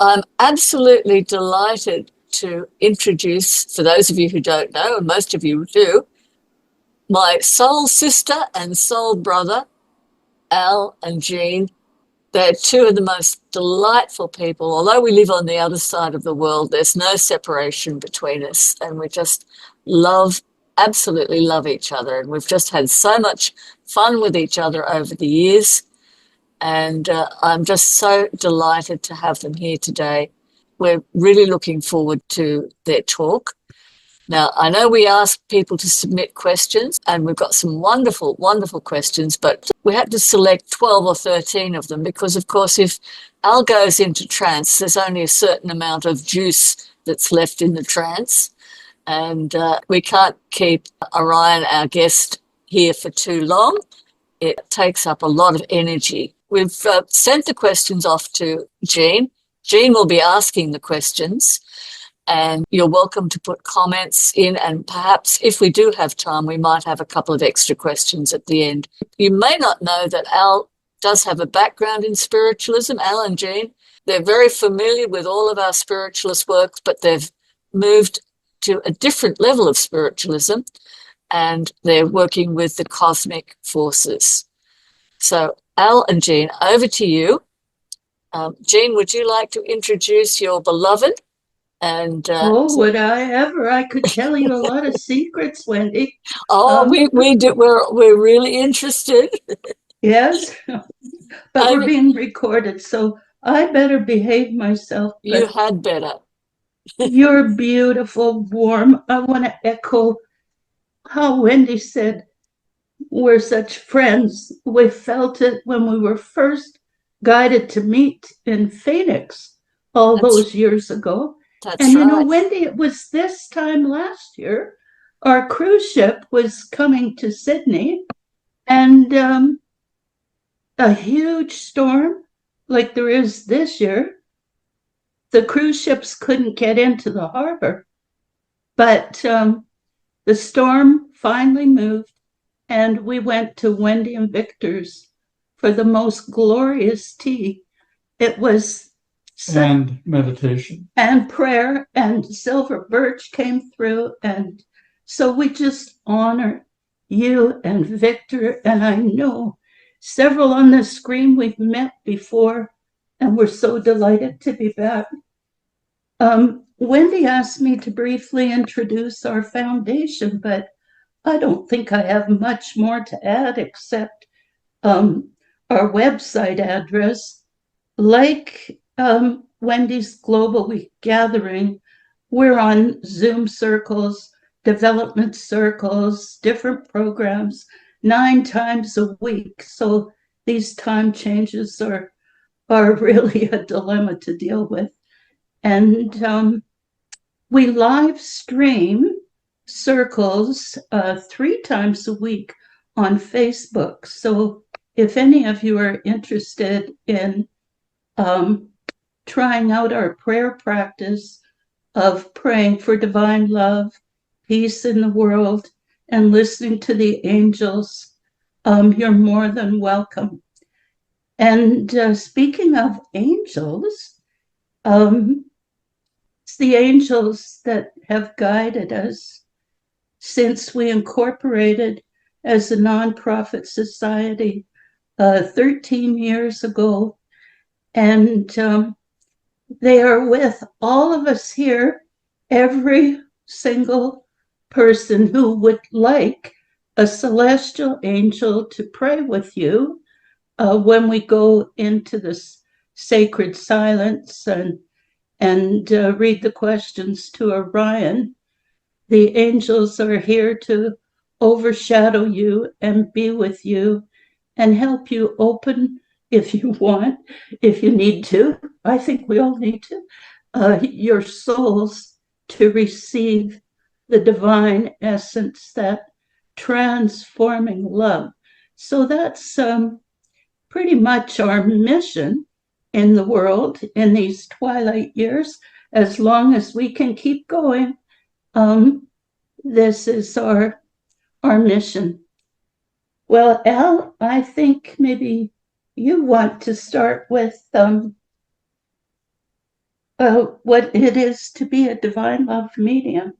I'm absolutely delighted to introduce, for those of you who don't know, and most of you do, my soul sister and soul brother, Al and Jean. They're two of the most delightful people. Although we live on the other side of the world, there's no separation between us, and we just love, absolutely love each other. And we've just had so much fun with each other over the years. And I'm just so delighted to have them here today. We're really looking forward to their talk. Now, I know we asked people to submit questions, and we've got some wonderful, wonderful questions, but we had to select 12 or 13 of them because, of course, if Al goes into trance, there's only a certain amount of juice that's left in the trance, and we can't keep Orion, our guest, here for too long. It takes up a lot of energy. We've sent the questions off to Jean. Jean will be asking the questions, and you're welcome to put comments in, and perhaps if we do have time, we might have a couple of extra questions at the end. You may not know that Al does have a background in spiritualism, Al and Jean. They're very familiar with all of our spiritualist works, but they've moved to a different level of spiritualism, and they're working with the cosmic forces. So Al and Jean, over to you. Jean, would you like to introduce your beloved? And Oh, would I ever? I could tell you a lot of secrets, Wendy. oh, we do. We're really interested. Yes, but we're And being recorded, so I better behave myself. you But had better. you're beautiful, warm. I want to echo how Wendy said we're such friends. We felt it when we were first guided to meet in Phoenix all That's those years ago. that's And you know, right. Wendy, it was this time last year, our cruise ship was coming to Sydney, and a huge storm like there is this year, the cruise ships couldn't get into the harbor. But the storm finally moved, and we went to Wendy and Victor's for the most glorious tea. It was and meditation. and prayer, and Silver Birch came through, and so we just honor you and Victor. And I know several on the screen we've met before, and we're so delighted to be back. Wendy asked me to briefly introduce our foundation, but I don't think I have much more to add except our website address. Like Wendy's Global Week Gathering, we're on Zoom circles, development circles, different programs 9 times a week. So these time changes are really a dilemma to deal with. And we live stream circles 3 times a week on Facebook. So if any of you are interested in trying out our prayer practice of praying for divine love, peace in the world, and listening to the angels, you're more than welcome. And speaking of angels, it's the angels that have guided us since we incorporated as a nonprofit society 13 years ago. And they are with all of us here, every single person who would like a celestial angel to pray with you when we go into this sacred silence and read the questions to Orion. The angels are here to overshadow you and be with you and help you open if you want, if you need to. I think we all need to, your souls to receive the divine essence, that transforming love. So that's pretty much our mission in the world in these twilight years. As long as we can keep going, this is our mission. Well, Al, I think maybe you want to start with what it is to be a divine love medium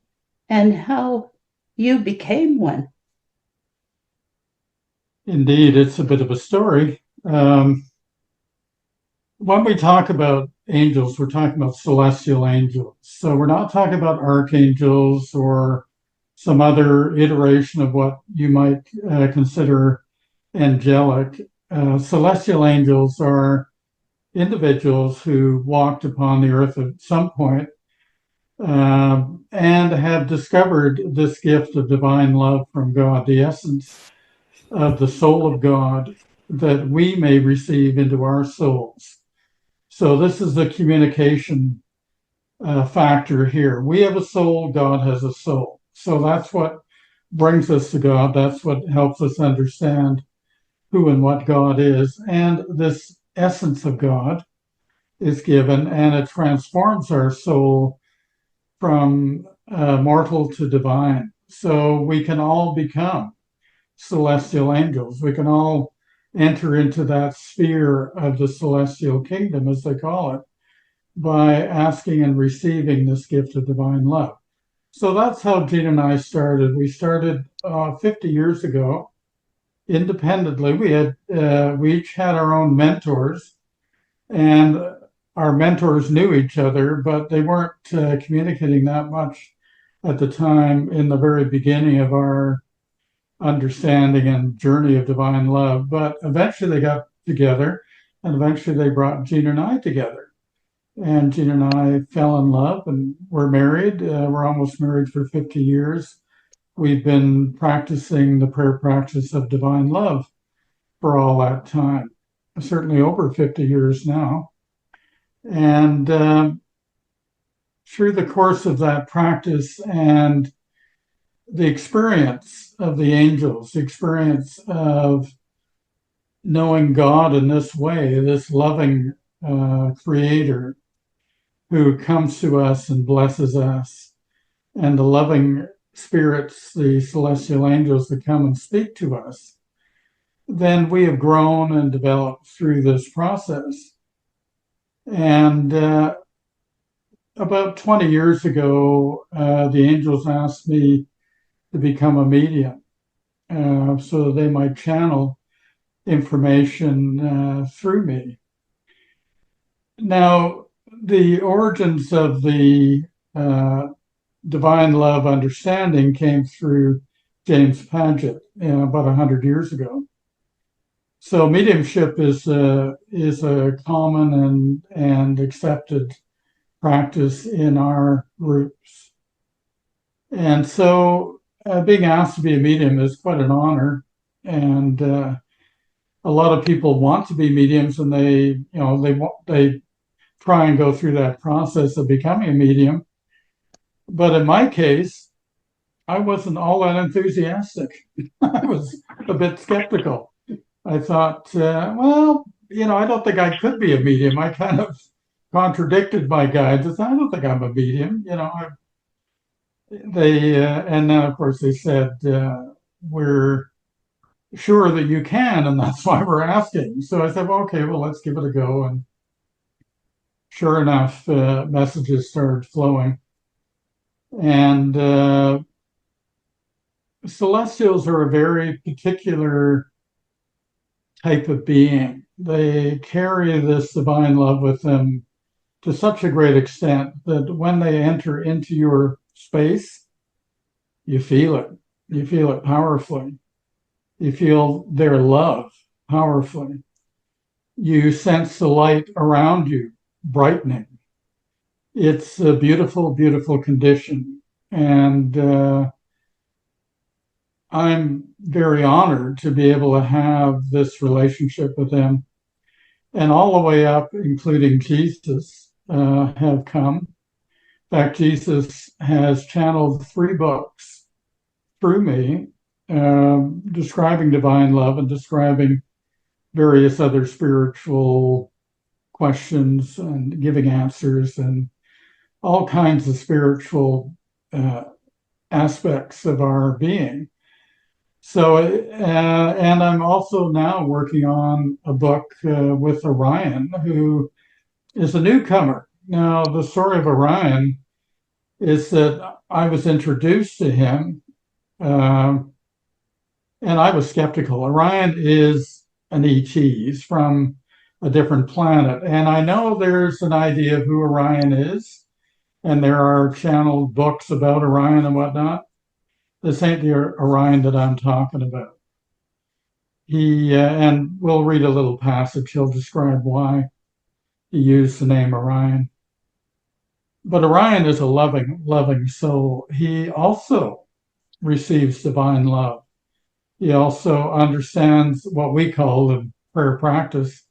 and how you became one. Indeed, it's a bit of a story. When we talk about angels, we're talking about celestial angels. So we're not talking about archangels or some other iteration of what you might consider angelic. Celestial angels are individuals who walked upon the earth at some point, and have discovered this gift of divine love from God, the essence of the soul of God, that we may receive into our souls. So this is the communication factor here. We have a soul, God has a soul. So that's what brings us to God. That's what helps us understand who and what God is. And this essence of God is given, and it transforms our soul from mortal to divine. So we can all become celestial angels. We can all enter into that sphere of the celestial kingdom, as they call it, by asking and receiving this gift of divine love. So that's how Jean and I started. We started 50 years ago independently. We each had our own mentors, and our mentors knew each other, but they weren't communicating that much at the time in the very beginning of our understanding and journey of divine love. But eventually they got together, and eventually they brought Jean and I together. And Jean and I fell in love, and we're married. We're almost married for 50 years. We've been practicing the prayer practice of divine love for all that time, certainly over 50 years now. And through the course of that practice and the experience of the angels, the experience of knowing God in this way, this loving creator who comes to us and blesses us, and the loving spirits, the celestial angels that come and speak to us, then we have grown and developed through this process. And about 20 years ago, the angels asked me to become a medium so that they might channel information through me. Now, the origins of the divine love understanding came through James Paget about 100 years ago. So mediumship is a common and accepted practice in our groups. And so being asked to be a medium is quite an honor. And a lot of people want to be mediums, and they try and go through that process of becoming a medium. But in my case, I wasn't all that enthusiastic. I was a bit skeptical. I thought, well, I don't think I could be a medium. I kind of contradicted my guides. I don't think I'm a medium. And then of course they said, we're sure that you can, and that's why we're asking. So I said, well, okay, well, let's give it a go. And sure enough, messages started flowing. And celestials are a very particular type of being. They carry this divine love with them to such a great extent that when they enter into your space, you feel it. You feel it powerfully. You feel their love powerfully. You sense the light around you brightening. It's a beautiful, beautiful condition. And I'm very honored to be able to have this relationship with them. And all the way up, including Jesus, have come. In fact, Jesus has channeled 3 books through me, describing divine love and describing various other spiritual questions and giving answers and all kinds of spiritual aspects of our being. So, and I'm also now working on a book with Orion, who is a newcomer Now, the story of Orion is that I was introduced to him, and I was skeptical. Orion is an ET. He's from a different planet. And I know there's an idea of who Orion is, and there are channeled books about Orion and whatnot. This ain't the Orion that I'm talking about. And we'll read a little passage. He'll describe why he used the name Orion. But Orion is a loving soul. He also receives divine love. He also understands what we call the prayer practice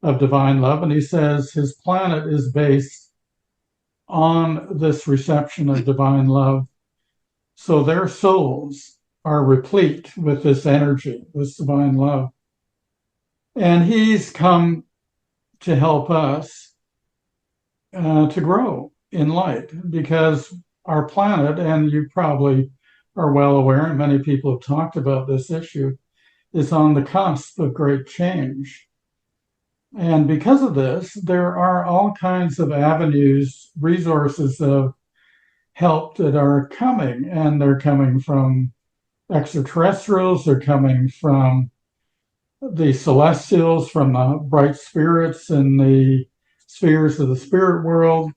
of divine love. And he says his planet is based on this reception of divine love. So their souls are replete with this energy, this divine love. And he's come to help us to grow in light, because our planet, and you probably are well aware, and many people have talked about this issue, is on the cusp of great change. And because of this, there are all kinds of avenues, resources of help that are coming, and they're coming from extraterrestrials, they're coming from the celestials, from the bright spirits in the spheres of the spirit world.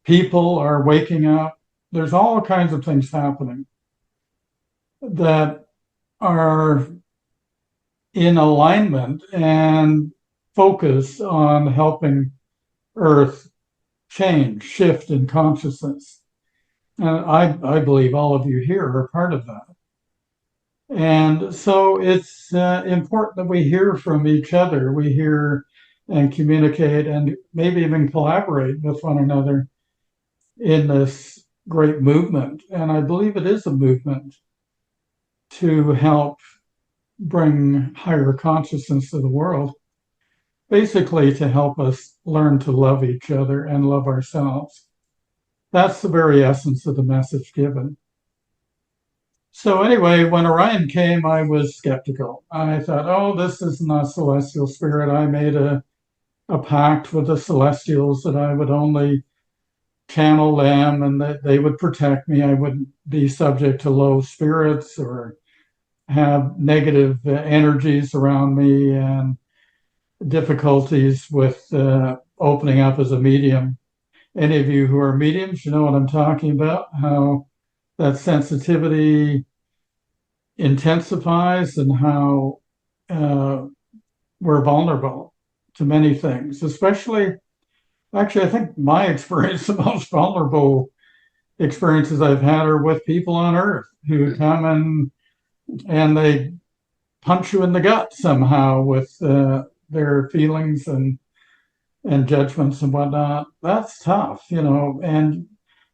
People are waking up. There's all kinds of things happening that are in alignment and focus on helping Earth change, shift in consciousness. And I believe all of you here are part of that. And so it's important that we hear from each other. We hear and communicate and maybe even collaborate with one another in this great movement. And I believe it is a movement to help bring higher consciousness to the world, basically to help us learn to love each other and love ourselves. That's the very essence of the message given. So anyway, when Orion came, I was skeptical. I thought, oh, this is not celestial spirit. I made a pact with the celestials that I would only channel them and that they would protect me. I wouldn't be subject to low spirits or have negative energies around me and difficulties with opening up as a medium. Any of you who are mediums, you know what I'm talking about, how that sensitivity intensifies and how we're vulnerable to many things, especially, actually, I think my experience, the most vulnerable experiences I've had are with people on Earth who come and they punch you in the gut somehow with their feelings and judgments and whatnot. That's tough, you know. And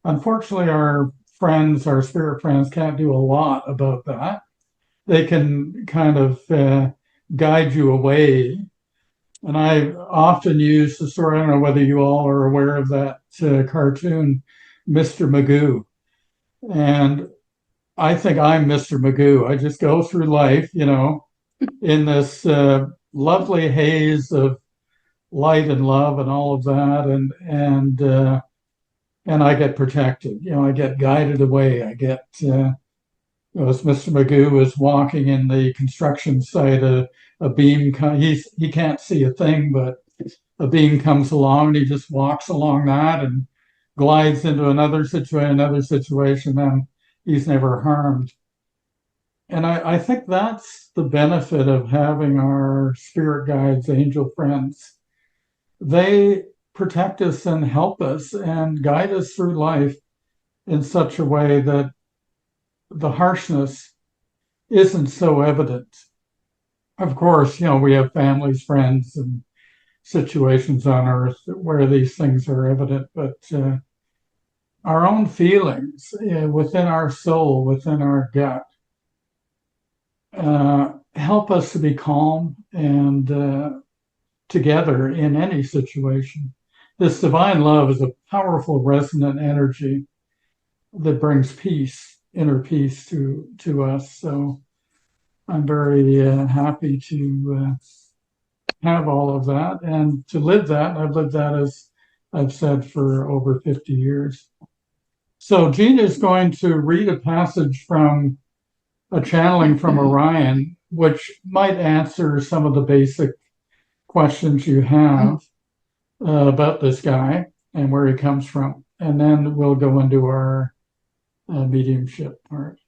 unfortunately, our friends, our spirit friends, can't do a lot about that. They can kind of guide you away. And I often use the story, I don't know whether you all are aware of that cartoon, Mr. Magoo. And I think I'm Mr. Magoo. I just go through life, you know, in this lovely haze of light and love and all of that, and I get protected. You know, I get guided away. I get, as Mr. Magoo is walking in the construction site, a beam. He can't see a thing, but a beam comes along, and he just walks along that and glides into another situation, and he's never harmed. And I think that's the benefit of having our spirit guides, angel friends. They protect us and help us and guide us through life in such a way that the harshness isn't so evident. Of course, you know, we have families, friends, and situations on Earth where these things are evident, but our own feelings within our soul, within our gut, help us to be calm and together in any situation. This divine love is a powerful resonant energy that brings peace, inner peace to us. So I'm very happy to have all of that and to live that. I've lived that as I've said for over 50 years. So Gene is going to read a passage from a channeling from Orion, which might answer some of the basic questions you have about this guy and where he comes from. And then we'll go into our mediumship part.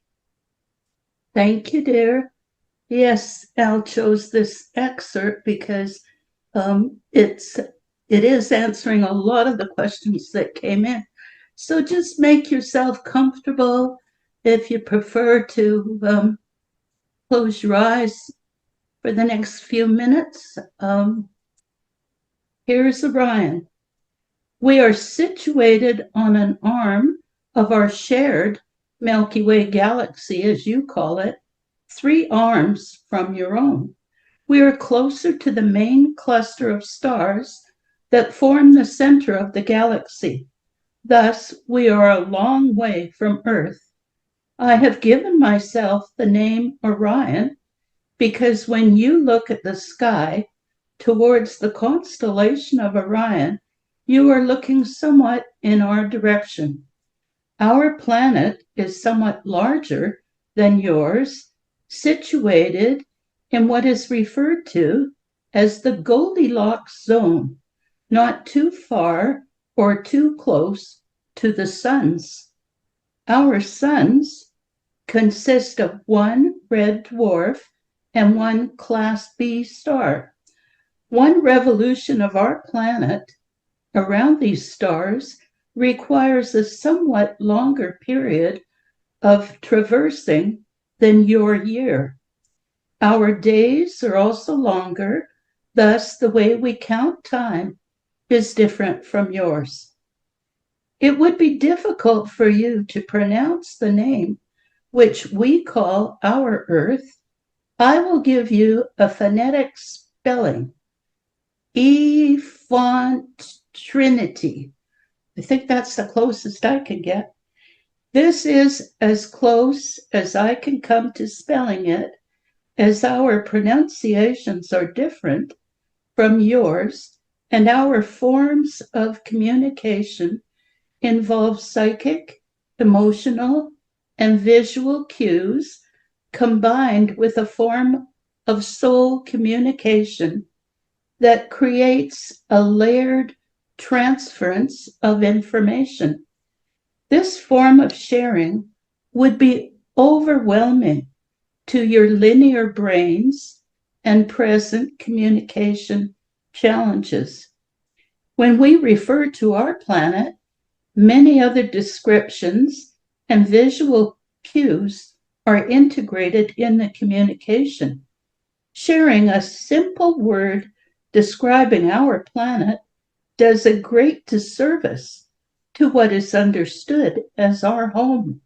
Thank you, dear. Yes, Al chose this excerpt because it is answering a lot of the questions that came in. So just make yourself comfortable. If you prefer to close your eyes for the next few minutes, here's Orion. We are situated on an arm of our shared Milky Way galaxy, as you call it, 3 arms from your own. We are closer to the main cluster of stars that form the center of the galaxy. Thus, we are a long way from Earth. I have given myself the name Orion because when you look at the sky towards the constellation of Orion, you are looking somewhat in our direction. Our planet is somewhat larger than yours, situated in what is referred to as the Goldilocks zone, not too far or too close to the suns. Our suns consist of 1 red dwarf and 1 class B star. 1 revolution of our planet around these stars requires a somewhat longer period of traversing than your year. Our days are also longer, thus the way we count time is different from yours. It would be difficult for you to pronounce the name, which we call our Earth. I will give you a phonetic spelling. Trinity. I think that's the closest I can get. This is as close as I can come to spelling it, as our pronunciations are different from yours, and our forms of communication involve psychic, emotional, and visual cues combined with a form of soul communication that creates a layered transference of information. This form of sharing would be overwhelming to your linear brains and present communication challenges. When we refer to our planet, many other descriptions and visual cues are integrated in the communication. Sharing a simple word describing our planet does a great disservice to what is understood as our home.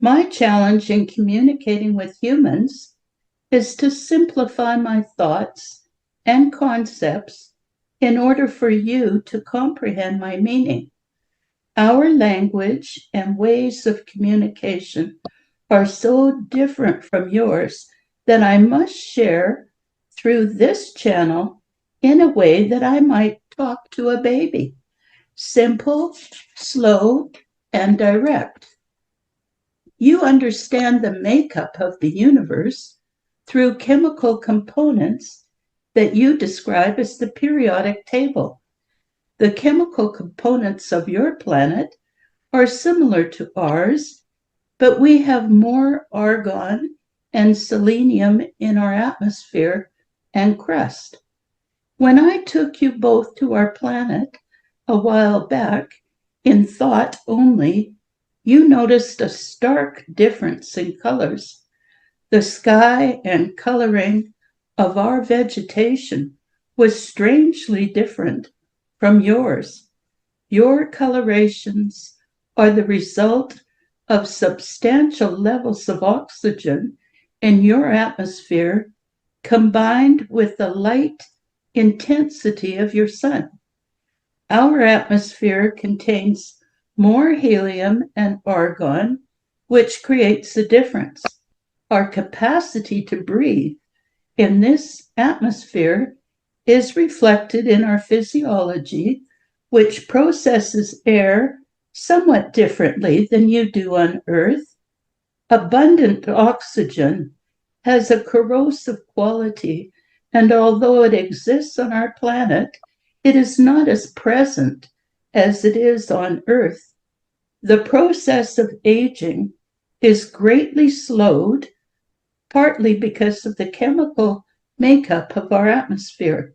My challenge in communicating with humans is to simplify my thoughts and concepts in order for you to comprehend my meaning. Our language and ways of communication are so different from yours that I must share through this channel in a way that I might talk to a baby. Simple, slow, and direct. You understand the makeup of the universe through chemical components that you describe as the periodic table. The chemical components of your planet are similar to ours, but we have more argon and selenium in our atmosphere and crust. When I took you both to our planet a while back, in thought only, you noticed a stark difference in colors. The sky and coloring of our vegetation was strangely different from yours. Your colorations are the result of substantial levels of oxygen in your atmosphere combined with the light intensity of your sun. Our atmosphere contains more helium and argon, which creates the difference. Our capacity to breathe in this atmosphere is reflected in our physiology which processes air somewhat differently than you do on Earth. Abundant oxygen has a corrosive quality, and although it exists on our planet, it is not as present as it is on Earth. The process of aging is greatly slowed, partly because of the chemical makeup of our atmosphere.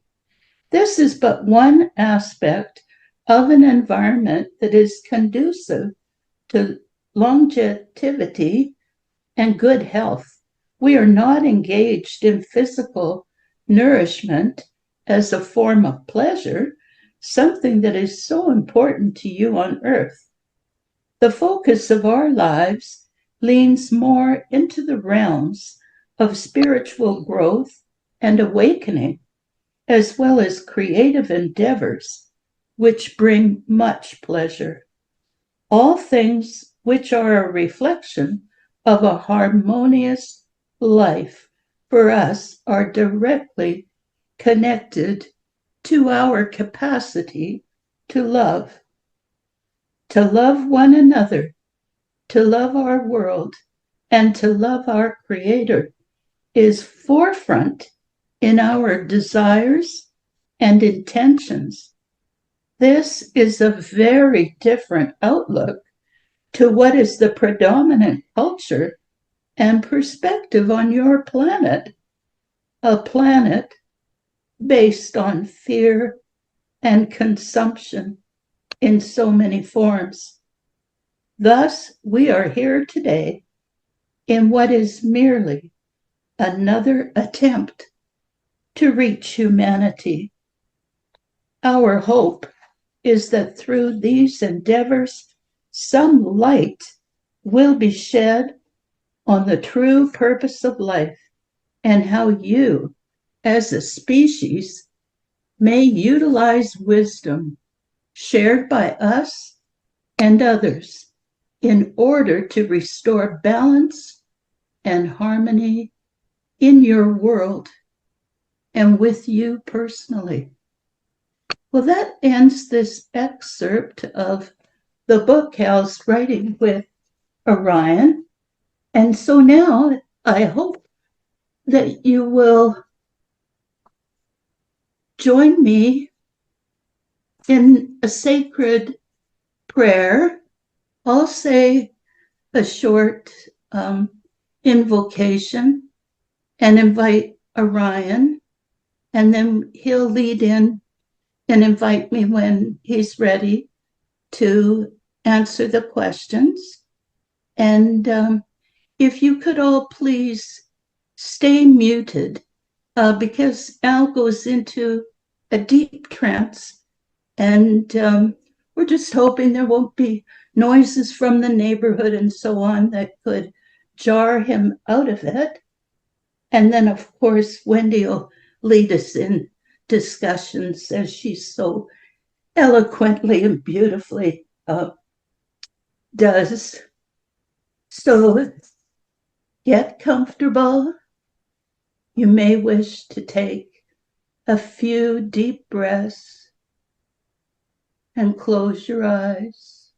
This is but one aspect of an environment that is conducive to longevity and good health. We are not engaged in physical nourishment as a form of pleasure, something that is so important to you on Earth. The focus of our lives leans more into the realms of spiritual growth and awakening, as well as creative endeavors, which bring much pleasure. All things which are a reflection of a harmonious life for us are directly connected to our capacity to love one another, to love our world, and to love our Creator is forefront in our desires and intentions. This is a very different outlook to what is the predominant culture and perspective on your planet, a planet based on fear and consumption in so many forms. Thus, we are here today in what is merely another attempt to reach humanity. Our hope is that through these endeavors, some light will be shed on the true purpose of life and how you, as a species, may utilize wisdom shared by us and others in order to restore balance and harmony in your world and with you personally. Well, that ends this excerpt of the book Hal's writing with Orion. And so now I hope that you will join me in a sacred prayer. I'll say a short invocation and invite Orion, and then he'll lead in and invite me when he's ready to answer the questions. And if you could all please stay muted, because Al goes into a deep trance, and we're just hoping there won't be noises from the neighborhood and so on that could jar him out of it. And then, of course, Wendy will lead us in discussions as she so eloquently and beautifully does. So get comfortable. You may wish to take a few deep breaths and close your eyes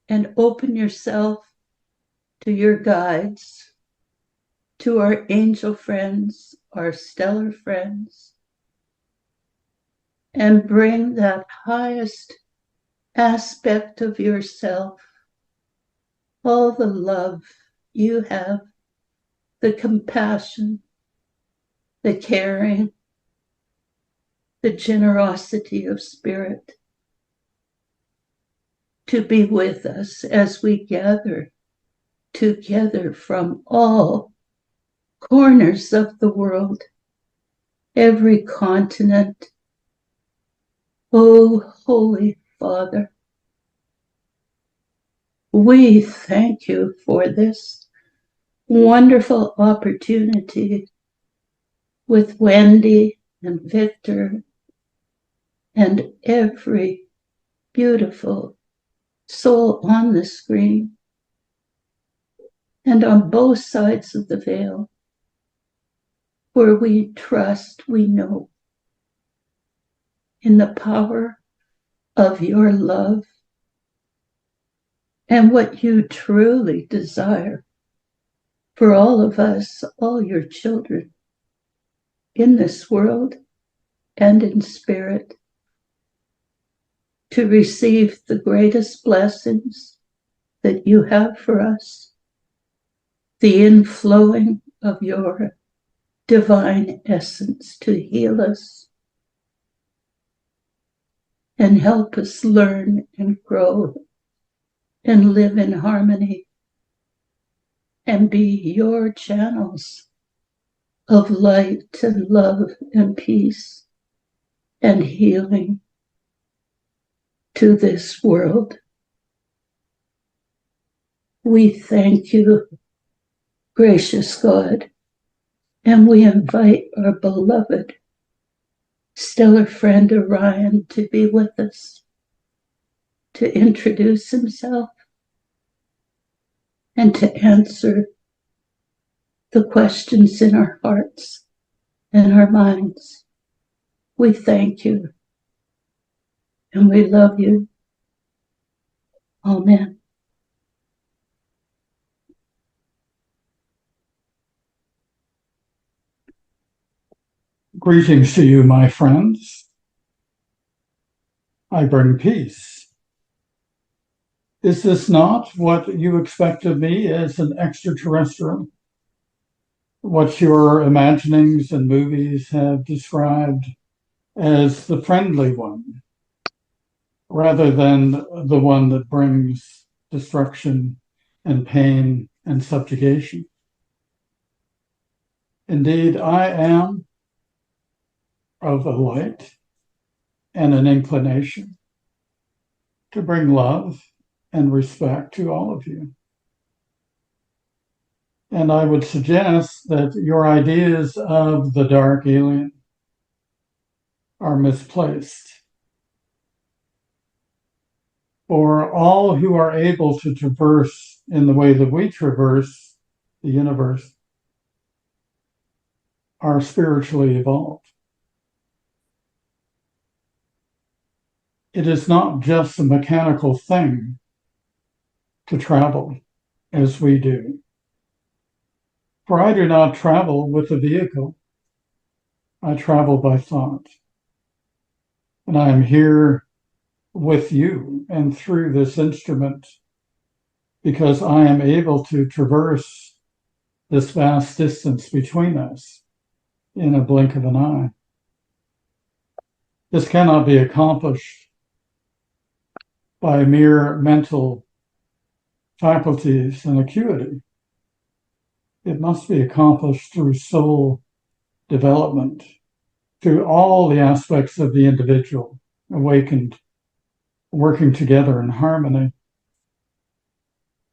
and open yourself to your guides, to our angel friends, our stellar friends, and bring that highest aspect of yourself, all the love you have, the compassion, the caring, the generosity of spirit, to be with us as we gather together from all corners of the world, every continent. Oh, Holy Father, we thank you for this wonderful opportunity with Wendy and Victor and every beautiful soul on the screen and on both sides of the veil, where we trust, we know in the power of your love and what you truly desire for all of us, all your children, in this world and in spirit, to receive the greatest blessings that you have for us, the inflowing of your divine essence to heal us and help us learn and grow and live in harmony and be your channels of light and love and peace and healing to this world. We thank you, gracious God, and we invite our beloved stellar friend Orion to be with us, to introduce himself and to answer the questions in our hearts and our minds. We thank you and we love you. Amen. Greetings to you, my friends. I bring peace. Is this not what you expect of me as an extraterrestrial? What your imaginings and movies have described as the friendly one, rather than the one that brings destruction and pain and subjugation? Indeed, I am of a light and an inclination to bring love and respect to all of you. And I would suggest that your ideas of the dark alien are misplaced. For all who are able to traverse in the way that we traverse the universe are spiritually evolved. It is not just a mechanical thing to travel as we do. For I do not travel with a vehicle. I travel by thought. And I am here with you and through this instrument because I am able to traverse this vast distance between us in a blink of an eye. This cannot be accomplished by mere mental faculties and acuity. It must be accomplished through soul development, through all the aspects of the individual awakened, working together in harmony,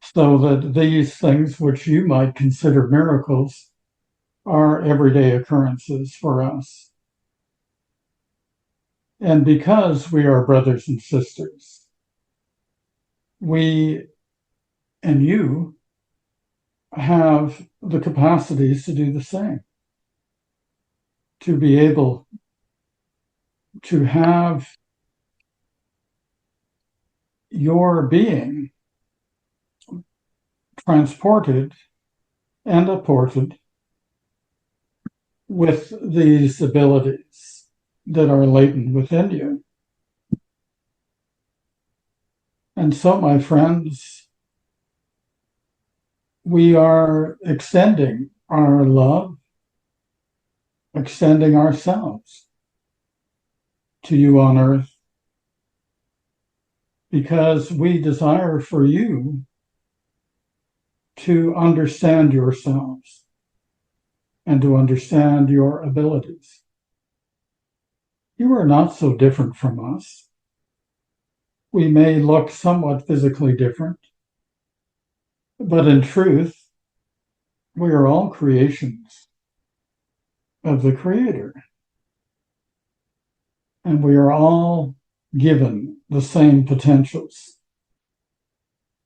so that these things which you might consider miracles are everyday occurrences for us. And because we are brothers and sisters, we and you have the capacities to do the same, to be able to have your being transported and apported with these abilities that are latent within you. And so, my friends, we are extending our love, extending ourselves to you on earth, because we desire for you to understand yourselves and to understand your abilities. You are not so different from us. We may look somewhat physically different, but in truth, we are all creations of the Creator. And we are all given the same potentials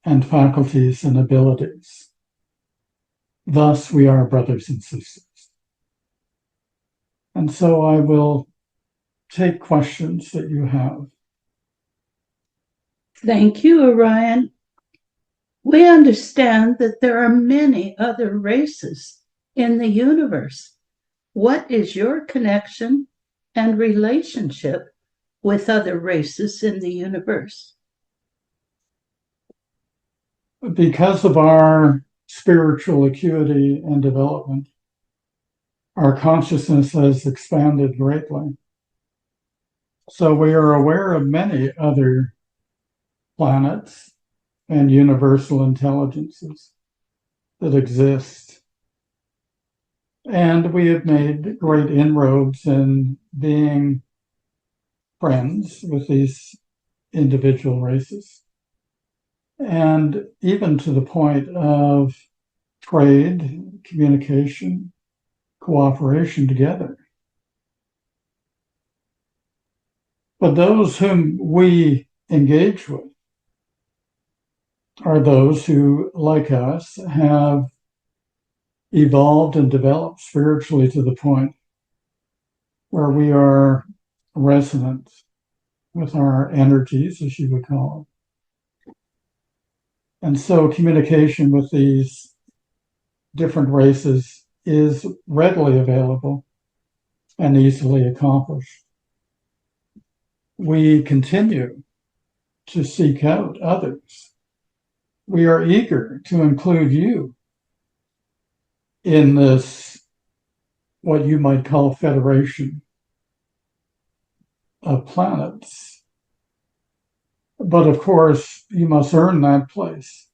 and faculties and abilities. Thus, we are brothers and sisters. And so I will take questions that you have. Thank you, Orion. We understand that there are many other races in the universe. What is your connection and relationship with other races in the universe? Because of our spiritual acuity and development, our consciousness has expanded greatly. So we are aware of many other planets and universal intelligences that exist. And we have made great inroads in being friends with these individual races. And even to the point of trade, communication, cooperation together. But those whom we engage with are those who, like us, have evolved and developed spiritually to the point where we are resonant with our energies, as you would call it. And so communication with these different races is readily available and easily accomplished. We continue to seek out others. We are eager to include you in this, what you might call, federation of planets. But of course, you must earn that place.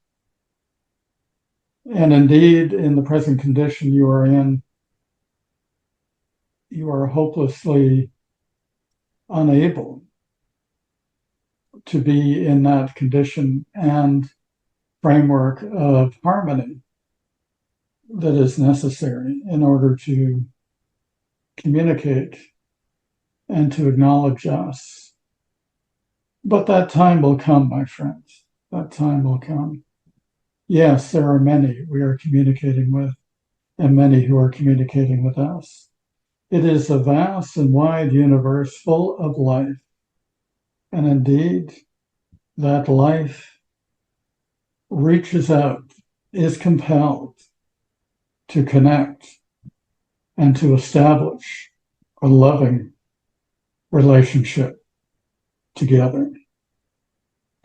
And indeed, in the present condition you are in, you are hopelessly unable to be in that condition and framework of harmony that is necessary in order to communicate and to acknowledge us. But that time will come, my friends. That time will come. Yes, there are many we are communicating with, and many who are communicating with us. It is a vast and wide universe full of life. And indeed, that life reaches out, is compelled to connect and to establish a loving relationship together.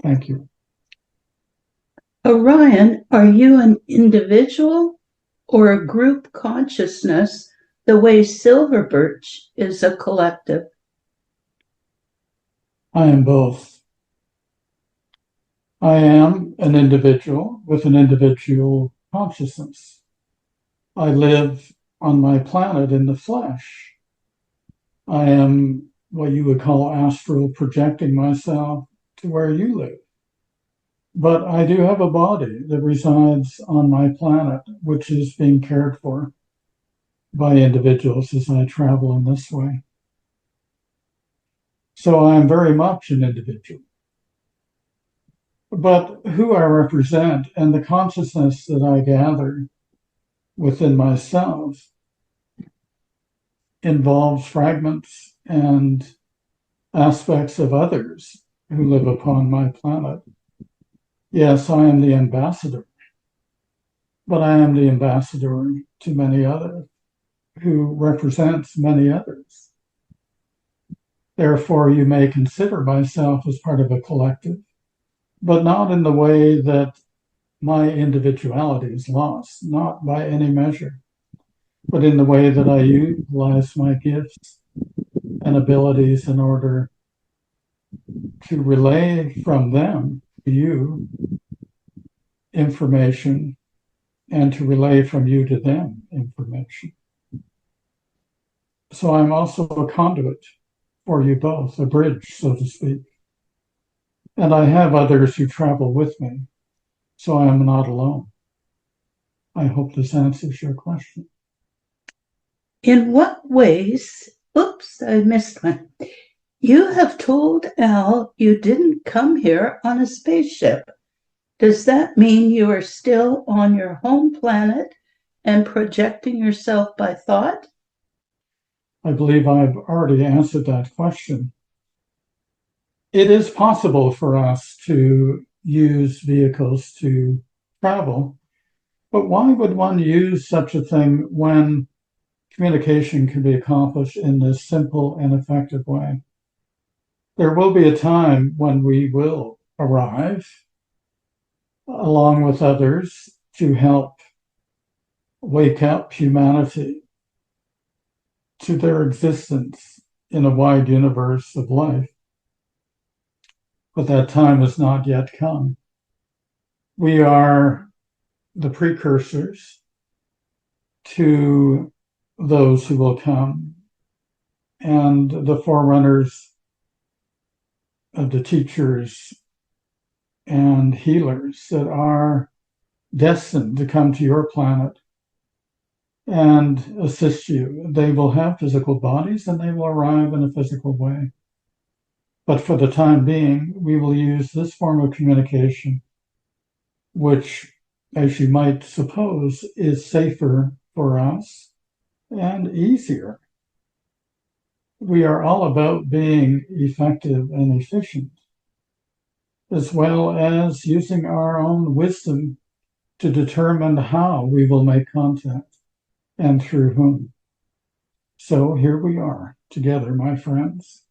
Thank you. Orion, are you an individual or a group consciousness the way Silver Birch is a collective? I am both. I am an individual with an individual consciousness. I live on my planet in the flesh. I am what you would call astral projecting myself to where you live. But I do have a body that resides on my planet, which is being cared for by individuals as I travel in this way. So I am very much an individual. But who I represent and the consciousness that I gather within myself involves fragments and aspects of others who live upon my planet. Yes, I am the ambassador, but I am the ambassador to many others who represents many others. Therefore, you may consider myself as part of a collective, but not in the way that my individuality is lost, not by any measure, but in the way that I utilize my gifts and abilities in order to relay from them to you information and to relay from you to them information. So I'm also a conduit for you both, a bridge, so to speak. And I have others who travel with me, so I am not alone. I hope this answers your question. In what ways, oops, I missed one. You have told Al you didn't come here on a spaceship. Does that mean you are still on your home planet and projecting yourself by thought? I believe I've already answered that question. It is possible for us to use vehicles to travel, but why would one use such a thing when communication can be accomplished in this simple and effective way? There will be a time when we will arrive along with others to help wake up humanity to their existence in a wide universe of life. But that time has not yet come. We are the precursors to those who will come and the forerunners of the teachers and healers that are destined to come to your planet and assist you. They will have physical bodies and they will arrive in a physical way. But for the time being, we will use this form of communication, which, as you might suppose, is safer for us and easier. We are all about being effective and efficient, as well as using our own wisdom to determine how we will make contact and through whom. So here we are together, my friends,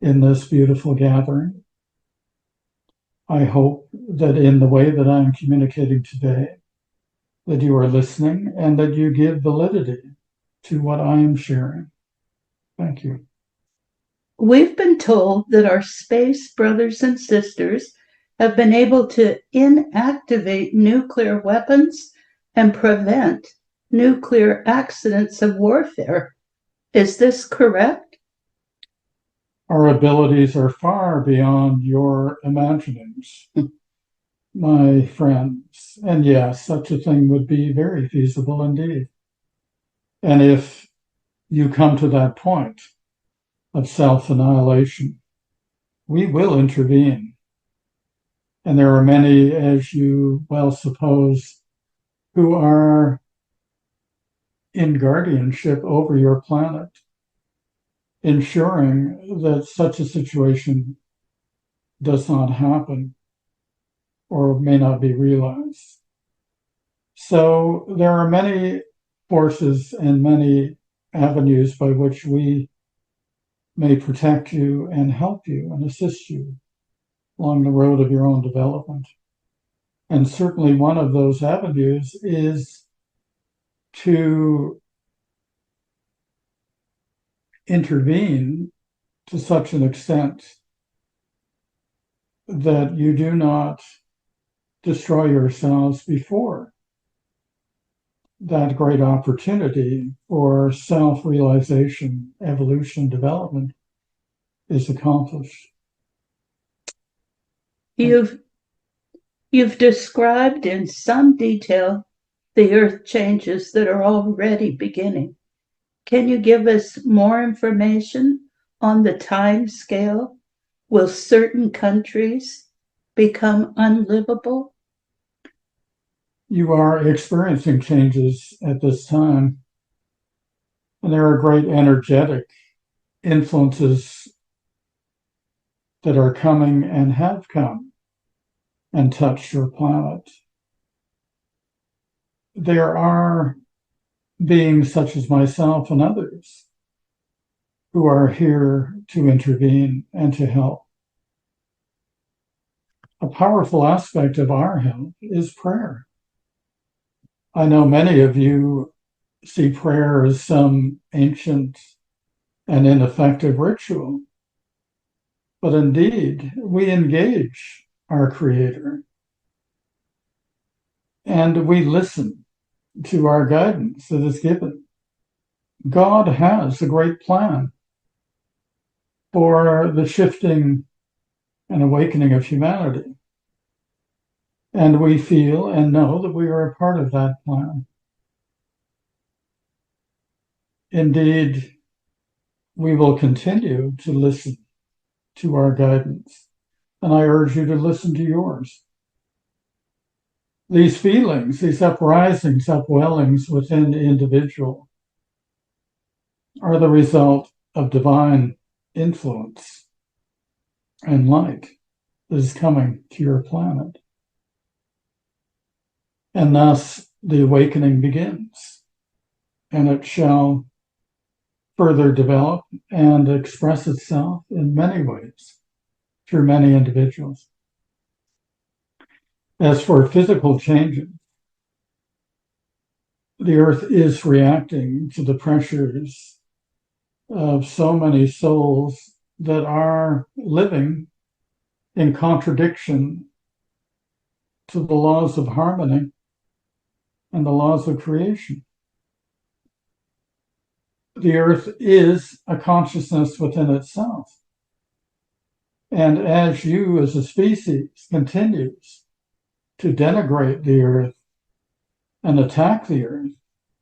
in this beautiful gathering. I hope that in the way that I'm communicating today, that you are listening and that you give validity to what I am sharing. Thank you. We've been told that our space brothers and sisters have been able to inactivate nuclear weapons and prevent nuclear accidents of warfare. Is this correct? Our abilities are far beyond your imaginings, my friends. And yes, such a thing would be very feasible indeed. And if you come to that point of self-annihilation, we will intervene. And there are many, as you well suppose, who are in guardianship over your planet, ensuring that such a situation does not happen or may not be realized. So there are many forces and many avenues by which we may protect you and help you and assist you along the road of your own development. And certainly one of those avenues is to intervene to such an extent that you do not destroy yourselves before that great opportunity for self-realization, evolution, development is accomplished. You've described in some detail the earth changes that are already beginning. Can you give us more information on the time scale? Will certain countries become unlivable? You are experiencing changes at this time, and there are great energetic influences that are coming and have come and touched your planet. There are beings such as myself and others who are here to intervene and to help. A powerful aspect of our help is prayer. I know many of you see prayer as some ancient and ineffective ritual, but indeed we engage our Creator and we listen to our guidance that is given. God has a great plan for the shifting and awakening of humanity. And we feel and know that we are a part of that plan. Indeed, we will continue to listen to our guidance, and I urge you to listen to yours. These feelings, these uprisings, upwellings within the individual are the result of divine influence and light that is coming to your planet. And thus the awakening begins, and it shall further develop and express itself in many ways through many individuals. As for physical changes, the earth is reacting to the pressures of so many souls that are living in contradiction to the laws of harmony and the laws of creation. The earth is a consciousness within itself. And as you as a species continues to denigrate the earth and attack the earth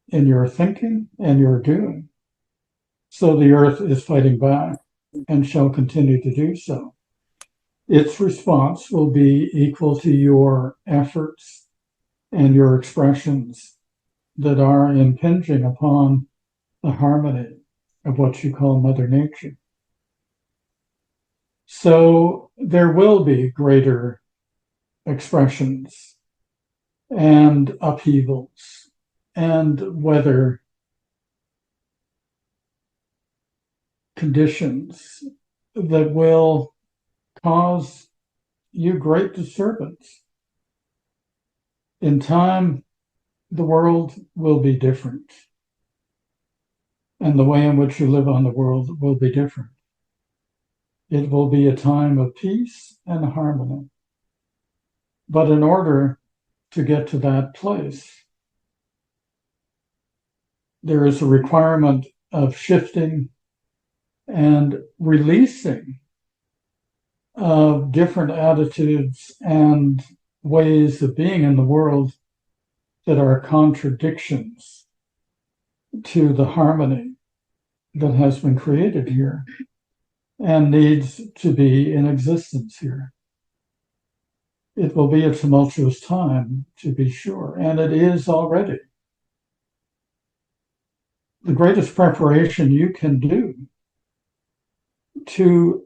in your thinking and your doing, so the earth is fighting back and shall continue to do so. Its response will be equal to your efforts and your expressions that are impinging upon the harmony of what you call Mother Nature. So there will be greater expressions and upheavals and weather conditions that will cause you great disturbance. In time, the world will be different, and the way in which you live on the world will be different. It will be a time of peace and harmony. But in order to get to that place, there is a requirement of shifting and releasing of different attitudes and ways of being in the world that are contradictions to the harmony that has been created here and needs to be in existence here. It will be a tumultuous time, to be sure, and it is already. The greatest preparation you can do to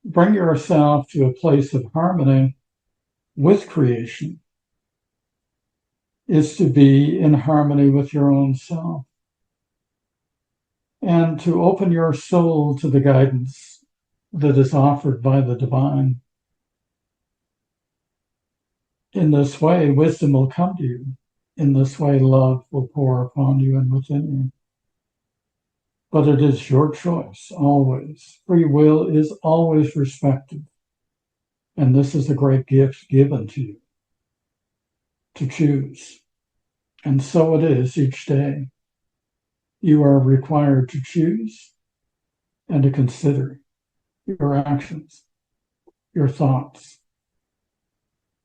bring yourself to a place of harmony with creation is to be in harmony with your own self and to open your soul to the guidance that is offered by the divine. In this way, wisdom will come to you. In this way, love will pour upon you and within you. But it is your choice, always. Free will is always respected. And this is a great gift given to you to choose. And so it is each day. You are required to choose and to consider your actions, your thoughts,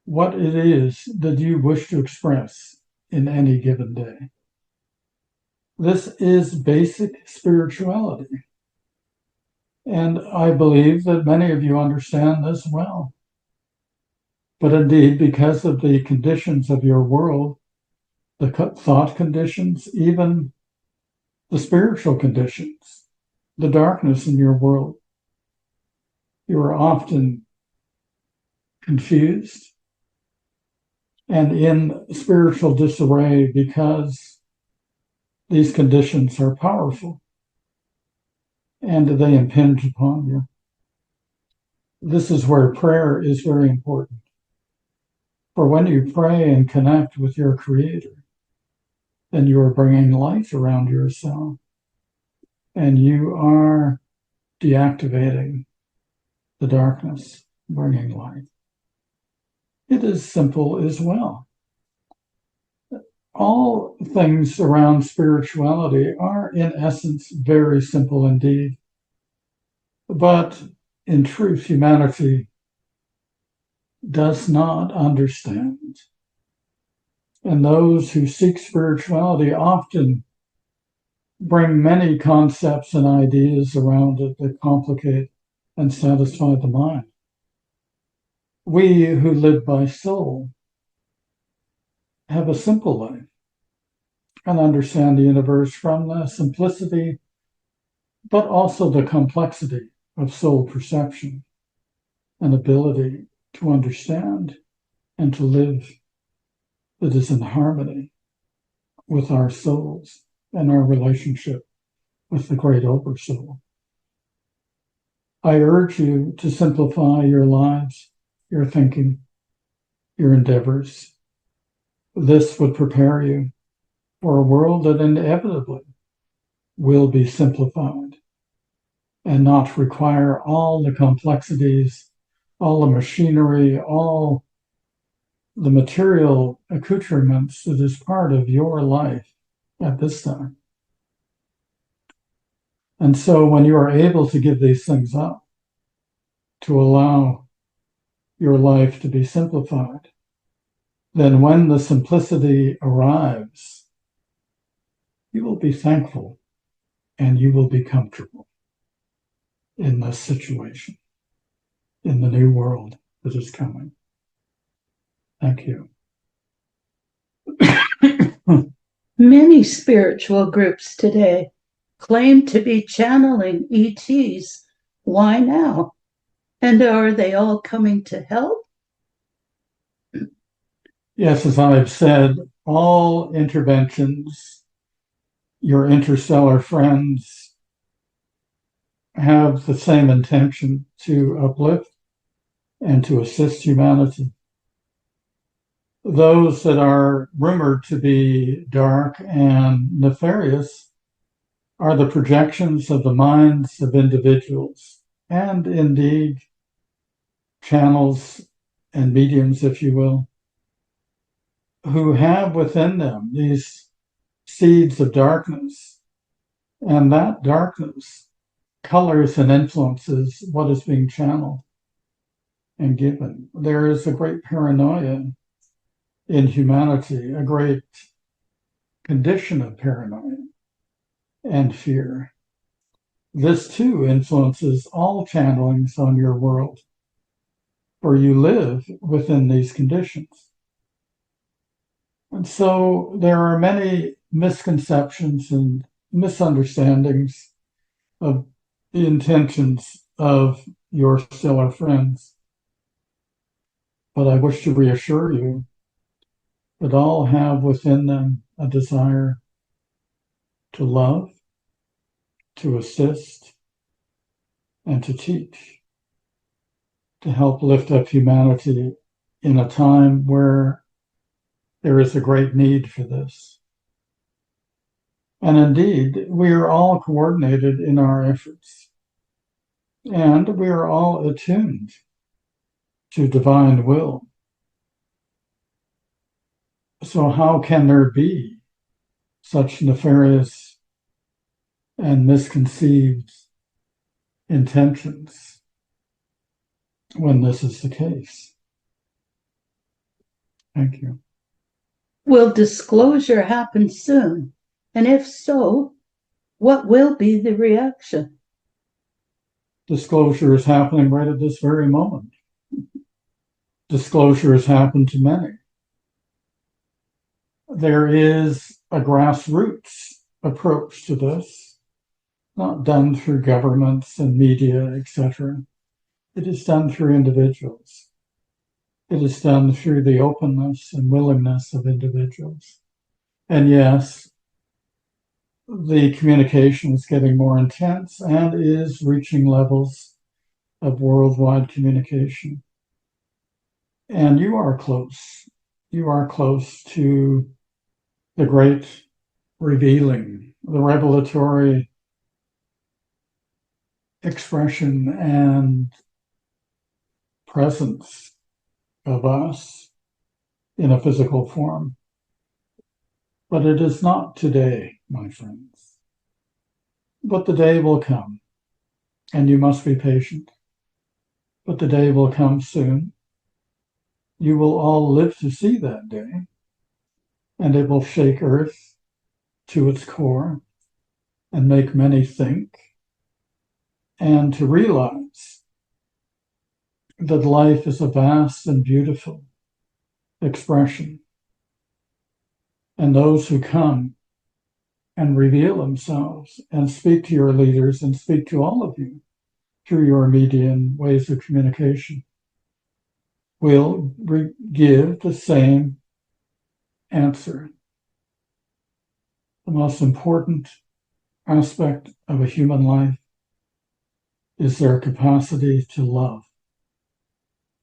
what it is that you wish to express in any given day. This is basic spirituality. And I believe that many of you understand this well. But indeed, because of the conditions of your world, the thought conditions, even the spiritual conditions, the darkness in your world, you are often confused and in spiritual disarray because these conditions are powerful and they impinge upon you. This is where prayer is very important. For when you pray and connect with your Creator, then you are bringing light around yourself and you are deactivating the darkness, bringing light. It is simple as well. All things around spirituality are, in essence, very simple indeed. But in truth, humanity does not understand. And those who seek spirituality often bring many concepts and ideas around it that complicate and satisfy the mind. We who live by soul have a simple life and understand the universe from the simplicity but also the complexity of soul perception and ability to understand and to live that is in harmony with our souls and our relationship with the great Oversoul. I urge you to simplify your lives, your thinking, your endeavors. This would prepare you for a world that inevitably will be simplified and not require all the complexities, all the machinery, all the material accoutrements that is part of your life at this time. And so when you are able to give these things up, to allow your life to be simplified, then when the simplicity arrives, you will be thankful and you will be comfortable in this situation, in the new world that is coming. Thank you. Many spiritual groups today claim to be channeling ETs. Why now? And are they all coming to help? Yes, as I've said, all interventions, your interstellar friends have the same intention to uplift and to assist humanity. Those that are rumored to be dark and nefarious are the projections of the minds of individuals and indeed channels and mediums, if you will, who have within them these seeds of darkness. And that darkness colors and influences what is being channeled and given. There is a great paranoia in humanity, a great condition of paranoia and fear. This too influences all channelings on your world, for you live within these conditions. And so there are many misconceptions and misunderstandings of the intentions of your stellar friends. But I wish to reassure you that all have within them a desire to love, to assist, and to teach, to help lift up humanity in a time where there is a great need for this. And indeed, we are all coordinated in our efforts, and we are all attuned to divine will. So how can there be such nefarious and misconceived intentions when this is the case? Thank you. Will disclosure happen soon? And if so, what will be the reaction? Disclosure is happening right at this very moment. Disclosure has happened to many. There is a grassroots approach to this, not done through governments and media, etc. It is done through individuals. It is done through the openness and willingness of individuals. And yes, the communication is getting more intense and is reaching levels of worldwide communication. And you are close. You are close to the great revealing, the revelatory expression and presence of us in a physical form. But it is not today, my friends. But the day will come, and you must be patient. But the day will come soon. You will all live to see that day, and it will shake Earth to its core and make many think, and to realize that life is a vast and beautiful expression. And those who come and reveal themselves and speak to your leaders and speak to all of you through your media and ways of communication will give the same answer. The most important aspect of a human life is their capacity to love.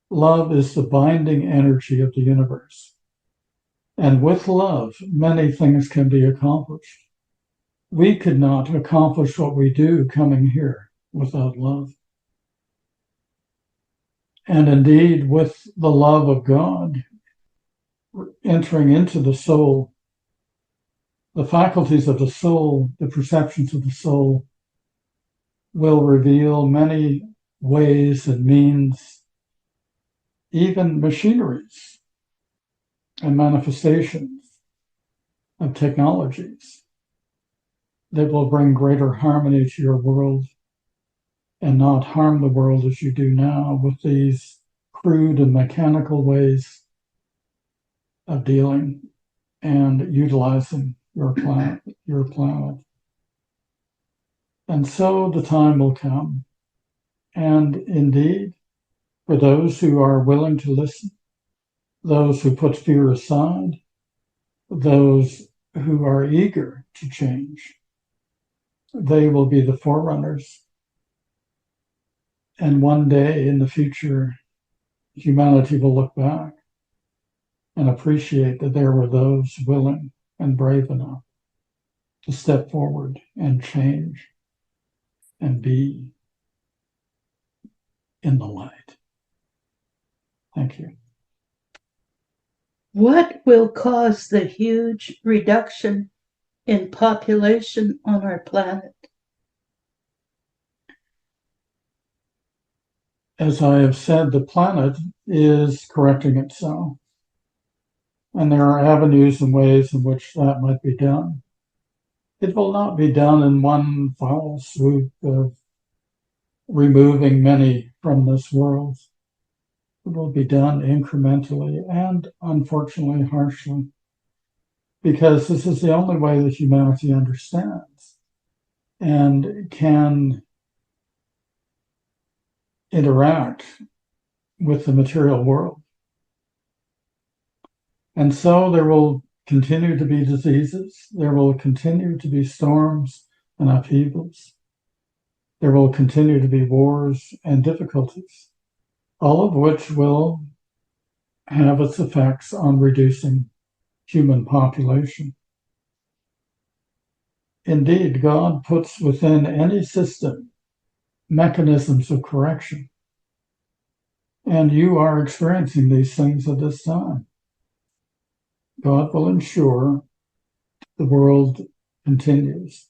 Love is the binding energy of the universe. And with love, many things can be accomplished. We could not accomplish what we do coming here without love. And indeed, with the love of God entering into the soul, the faculties of the soul, the perceptions of the soul, will reveal many ways and means, even machineries and manifestations of technologies that will bring greater harmony to your world and not harm the world as you do now with these crude and mechanical ways of dealing and utilizing your planet. And so the time will come. And indeed, for those who are willing to listen, those who put fear aside, those who are eager to change, they will be the forerunners. And one day in the future, humanity will look back and appreciate that there were those willing and brave enough to step forward and change and be in the light. Thank you. What will cause the huge reduction in population on our planet? As I have said, the planet is correcting itself. And there are avenues and ways in which that might be done. It will not be done in one foul swoop of removing many from this world. It will be done incrementally and unfortunately harshly, because this is the only way that humanity understands and can interact with the material world. And so there will continue to be diseases. There will continue to be storms and upheavals. There will continue to be wars and difficulties, all of which will have its effects on reducing human population. Indeed, God puts within any system mechanisms of correction. And you are experiencing these things at this time. God will ensure the world continues.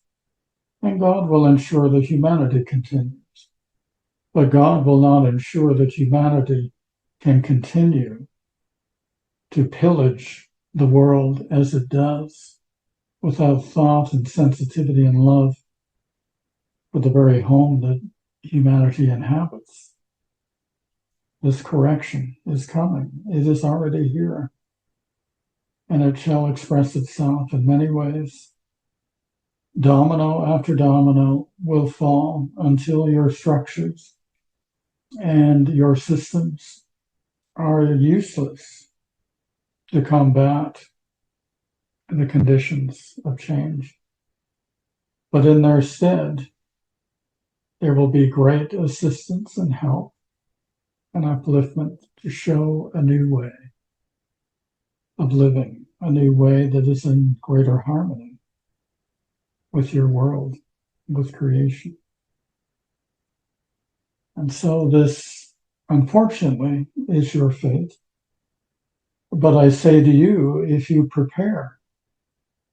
And God will ensure that humanity continues. But God will not ensure that humanity can continue to pillage the world as it does without thought and sensitivity and love for the very home that humanity inhabits. This correction is coming. It is already here. And it shall express itself in many ways. Domino after domino will fall until your structures and your systems are useless to combat the conditions of change. But in their stead, there will be great assistance and help and upliftment to show a new way of living, a new way that is in greater harmony with your world, with creation. And so this, unfortunately, is your fate. But I say to you, if you prepare,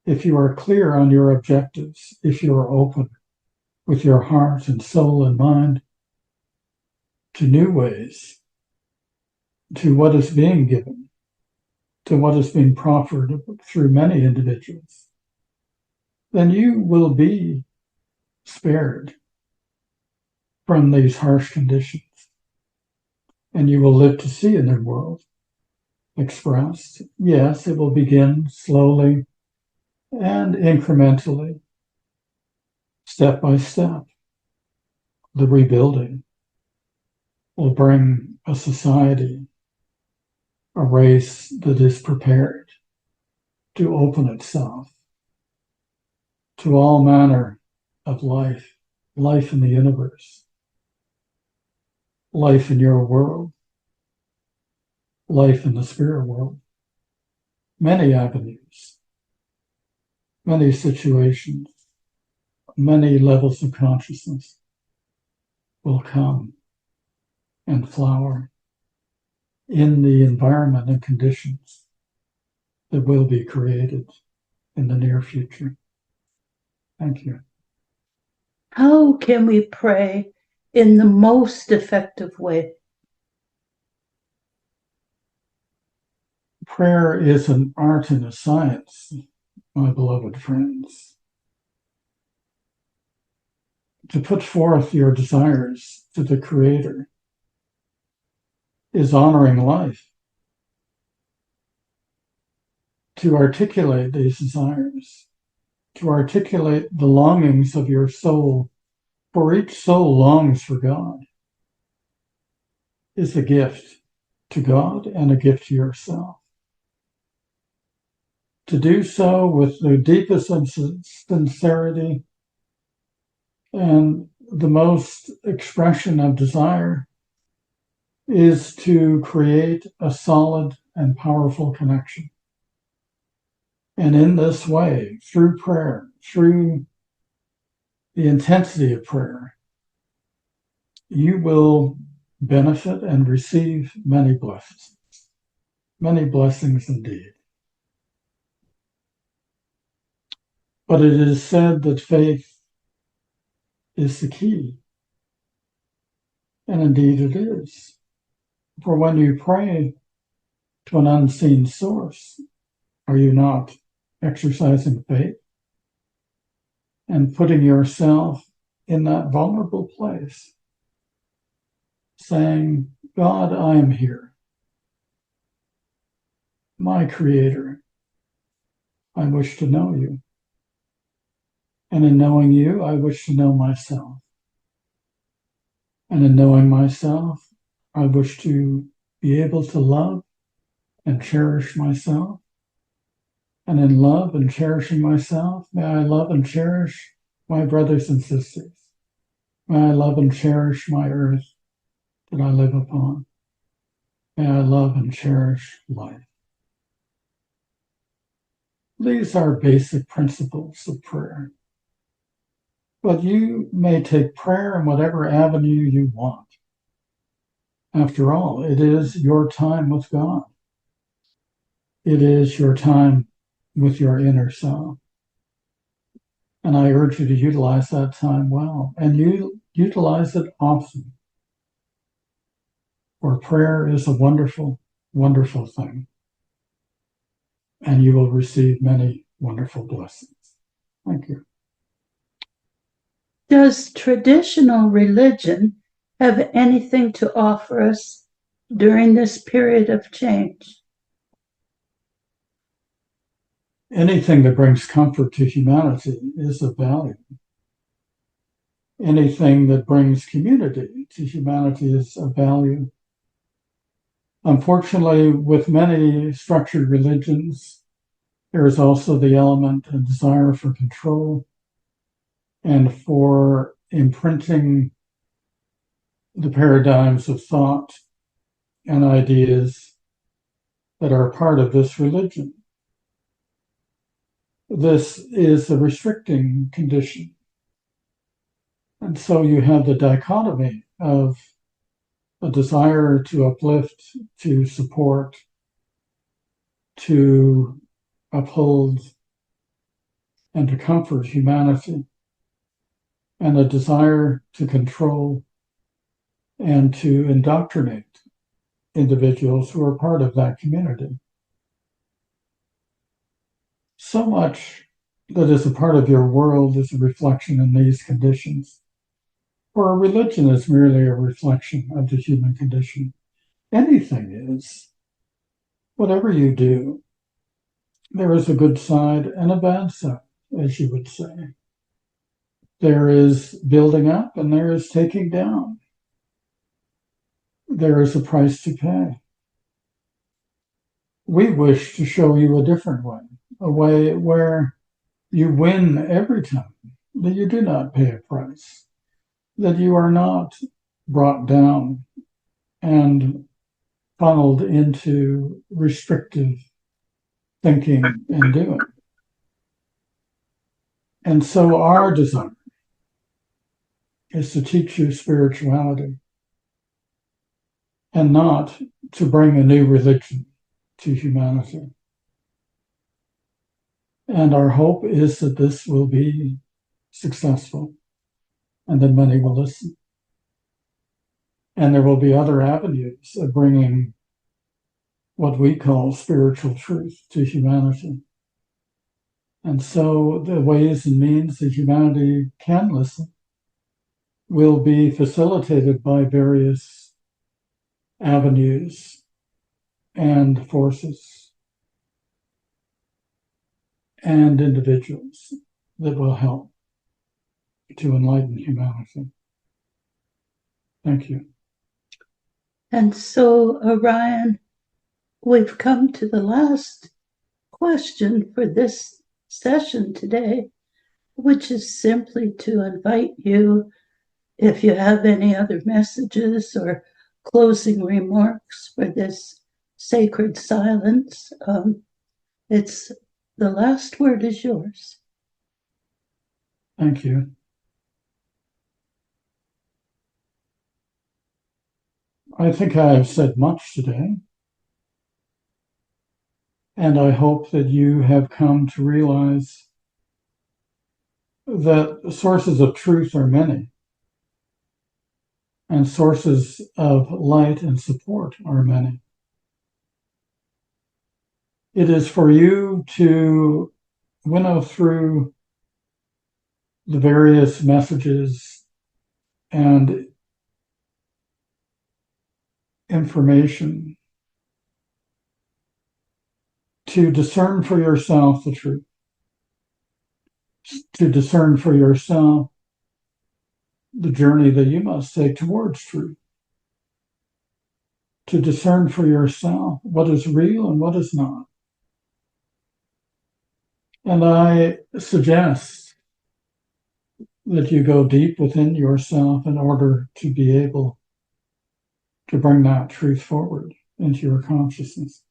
if you are clear on your objectives, if you are open with your heart and soul and mind to new ways, to what is being given, to what is being proffered through many individuals, then you will be spared from these harsh conditions. And you will live to see a new world expressed. Yes, it will begin slowly And incrementally, step by step, the rebuilding will bring a society, a race that is prepared to open itself to all manner of life, life in the universe, life in your world, life in the spirit world, many avenues, many situations, many levels of consciousness will come and flower in the environment and conditions that will be created in the near future. Thank you. How can we pray in the most effective way? Prayer is an art and a science, my beloved friends. To put forth your desires to the Creator is honoring life. To articulate these desires, to articulate the longings of your soul, for each soul longs for God, is a gift to God and a gift to yourself. To do so with the deepest of sincerity and the most expression of desire is to create a solid and powerful connection. And in this way, through prayer, through the intensity of prayer, you will benefit and receive many blessings indeed. But it is said that faith is the key. And indeed it is. For when you pray to an unseen source, are you not exercising faith and putting yourself in that vulnerable place, saying, God, I am here. My Creator, I wish to know you. And in knowing you, I wish to know myself. And in knowing myself, I wish to be able to love and cherish myself. And in love and cherishing myself, may I love and cherish my brothers and sisters. May I love and cherish my earth that I live upon. May I love and cherish life. These are basic principles of prayer. But you may take prayer in whatever avenue you want. After all, it is your time with God. It is your time with your inner self. And I urge you to utilize that time well, and you utilize it often. For prayer is a wonderful, wonderful thing. And you will receive many wonderful blessings. Thank you. Does traditional religion have anything to offer us during this period of change? Anything that brings comfort to humanity is of value. Anything that brings community to humanity is of value. Unfortunately, with many structured religions, there is also the element and desire for control and for imprinting the paradigms of thought and ideas that are part of this religion. This is a restricting condition. And so you have the dichotomy of a desire to uplift, to support, to uphold, and to comfort humanity, and a desire to control and to indoctrinate individuals who are part of that community. So much that is a part of your world is a reflection in these conditions. For a religion is merely a reflection of the human condition. Anything is. Whatever you do, there is a good side and a bad side, as you would say. There is building up and there is taking down. There is a price to pay. We wish to show you a different way, a way where you win every time, that you do not pay a price, that you are not brought down and funneled into restrictive thinking and doing. And so our desire is to teach you spirituality and not to bring a new religion to humanity. And our hope is that this will be successful and that many will listen. And there will be other avenues of bringing what we call spiritual truth to humanity. And so the ways and means that humanity can listen will be facilitated by various avenues and forces and individuals that will help to enlighten humanity. Thank you. And so, Orion, we've come to the last question for this session today, which is simply to invite you, if you have any other messages or closing remarks for this sacred silence, it's the last word is yours. Thank you. I think I have said much today, and I hope that you have come to realize that sources of truth are many, and sources of light and support are many. It is for you to winnow through the various messages and information to discern for yourself the truth, to discern for yourself the journey that you must take towards truth, to discern for yourself what is real and what is not. And I suggest that you go deep within yourself in order to be able to bring that truth forward into your consciousness.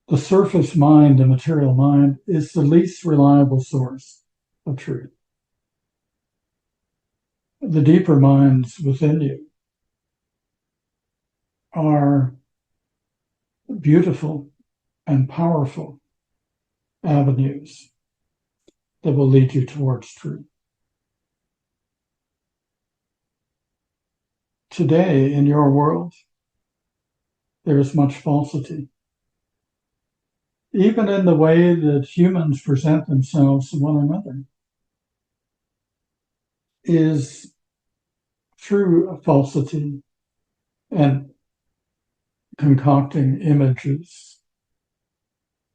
The surface mind, the material mind, is the least reliable source of truth. The deeper minds within you are beautiful and powerful avenues that will lead you towards truth. Today, in your world, there is much falsity. Even in the way that humans present themselves to one another is through falsity and concocting images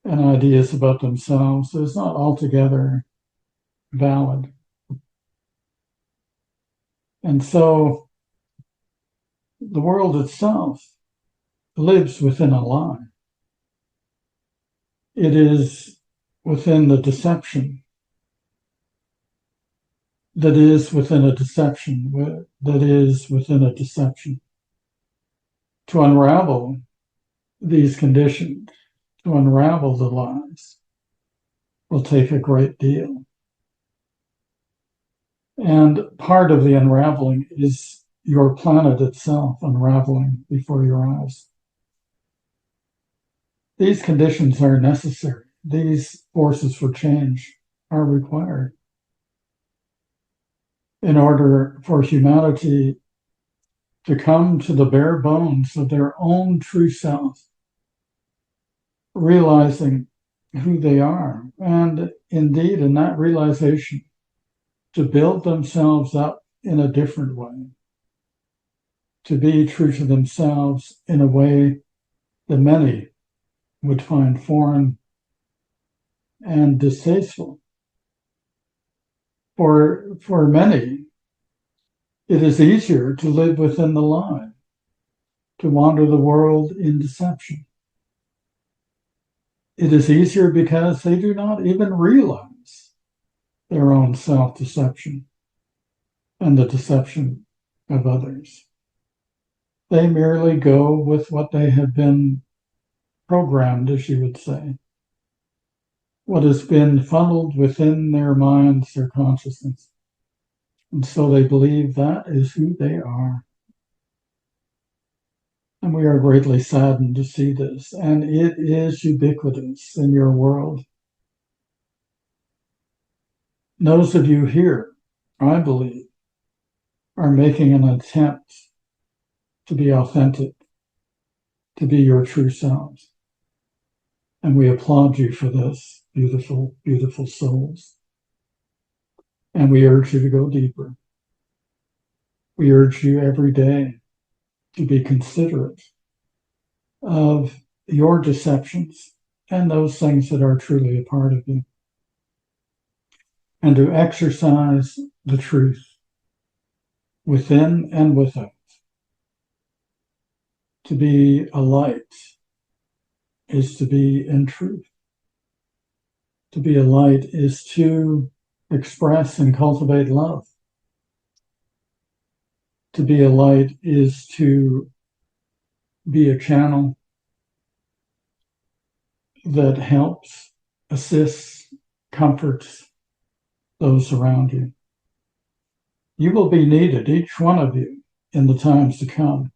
and ideas about themselves is not altogether valid. And so the world itself lives within a lie. It is within the deception that is within a deception that is within a deception. To unravel these conditions, to unravel the lies, will take a great deal. And part of the unraveling is your planet itself unraveling before your eyes. These conditions are necessary. These forces for change are required in order for humanity to come to the bare bones of their own true self, realizing who they are, and indeed in that realization to build themselves up in a different way, to be true to themselves in a way that many would find foreign and distasteful. For many, it is easier to live within the lie, to wander the world in deception. It is easier because they do not even realize their own self-deception and the deception of others. They merely go with what they have been programmed, as you would say, what has been funneled within their minds, their consciousness. And so they believe that is who they are. And we are greatly saddened to see this. And it is ubiquitous in your world. Those of you here, I believe, are making an attempt to be authentic, to be your true selves. And we applaud you for this, beautiful, beautiful souls. And we urge you to go deeper. We urge you every day to be considerate of your deceptions and those things that are truly a part of you, and to exercise the truth within and without. To be a light is to be in truth. To be a light is to express and cultivate love. To be a light is to be a channel that helps, assists, comforts those around you. You will be needed, each one of you, in the times to come.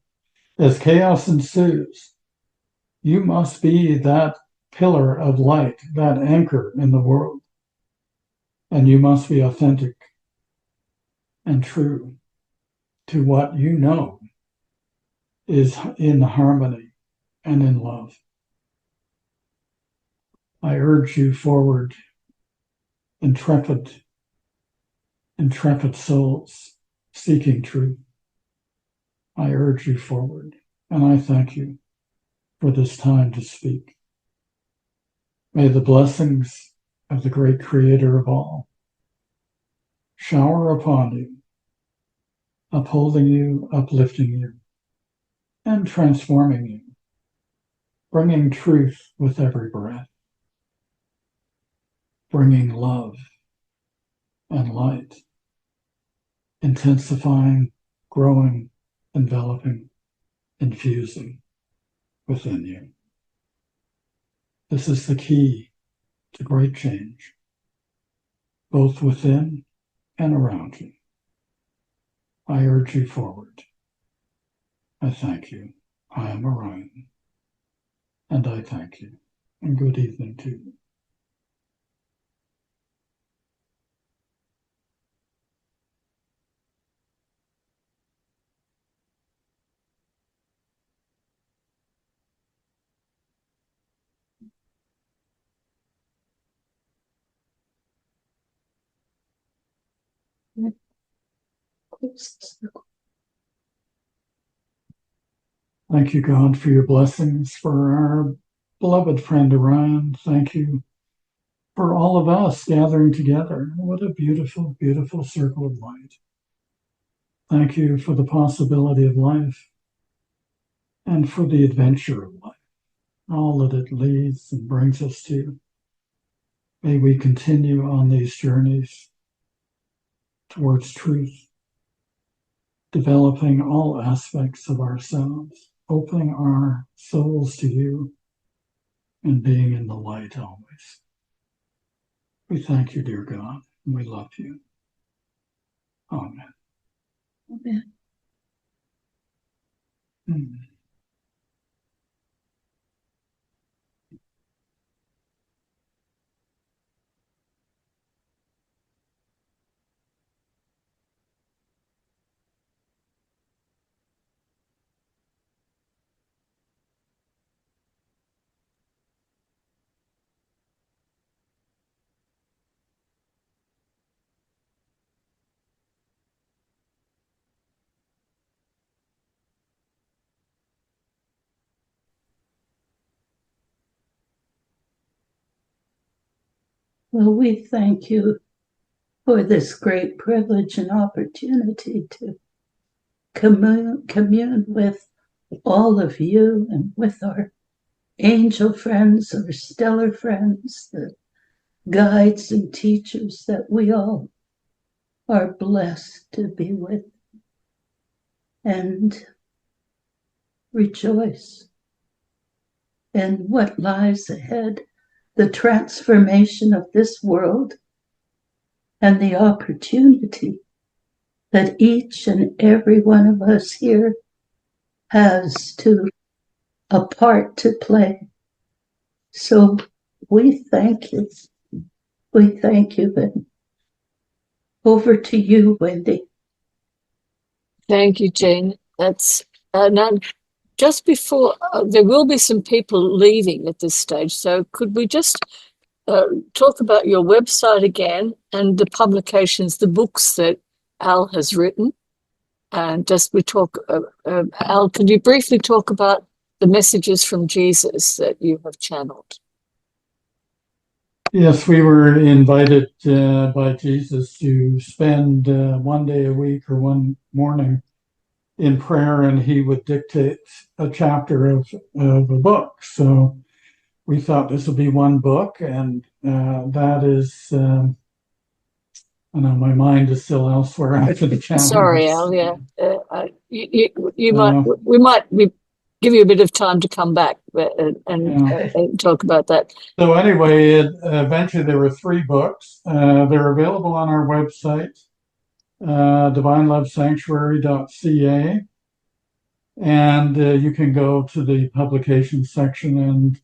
As chaos ensues, you must be that pillar of light, that anchor in the world. And you must be authentic and true to what you know is in harmony and in love. I urge you forward, intrepid souls seeking truth. I urge you forward, and I thank you for this time to speak. May the blessings of the great Creator of all shower upon you, upholding you, uplifting you, and transforming you, bringing truth with every breath, bringing love and light, intensifying, growing, enveloping, infusing within you. This is the key to great change, both within and around you. I urge you forward. I thank you. I am Orion, and I thank you. And good evening to you. Thank you, God, for your blessings for our beloved friend Orion. Thank you for all of us gathering together. What a beautiful, beautiful circle of light. Thank you for the possibility of life and for the adventure of life, all that it leads and brings us to. May we continue on these journeys towards truth, developing all aspects of ourselves, opening our souls to you, and being in the light always. We thank you, dear God, and we love you. Amen. Amen. Amen. Well, we thank you for this great privilege and opportunity to commune with all of you and with our angel friends, our stellar friends, the guides and teachers that we all are blessed to be with, and rejoice in what lies ahead, the transformation of this world, and the opportunity that each and every one of us here has to a part to play. So we thank you. We thank you. And over to you, Wendy. Thank you, Jane. That's now just before there will be some people leaving at this stage. So could we just talk about your website again and the publications, the books that Al has written? And just we talk, Al, can you briefly talk about the messages from Jesus that you have channeled? Yes, we were invited by Jesus to spend one day a week or one morning in prayer, and he would dictate a chapter of a book. So we thought this would be one book, and that is, I know my mind is still elsewhere after the challenge. Sorry, Al. Yeah, you might. We might give you a bit of time to come back and talk about that. So anyway, eventually there were 3 books. They're available on our website, divinelovesanctuary.ca, and you can go to the publication section, and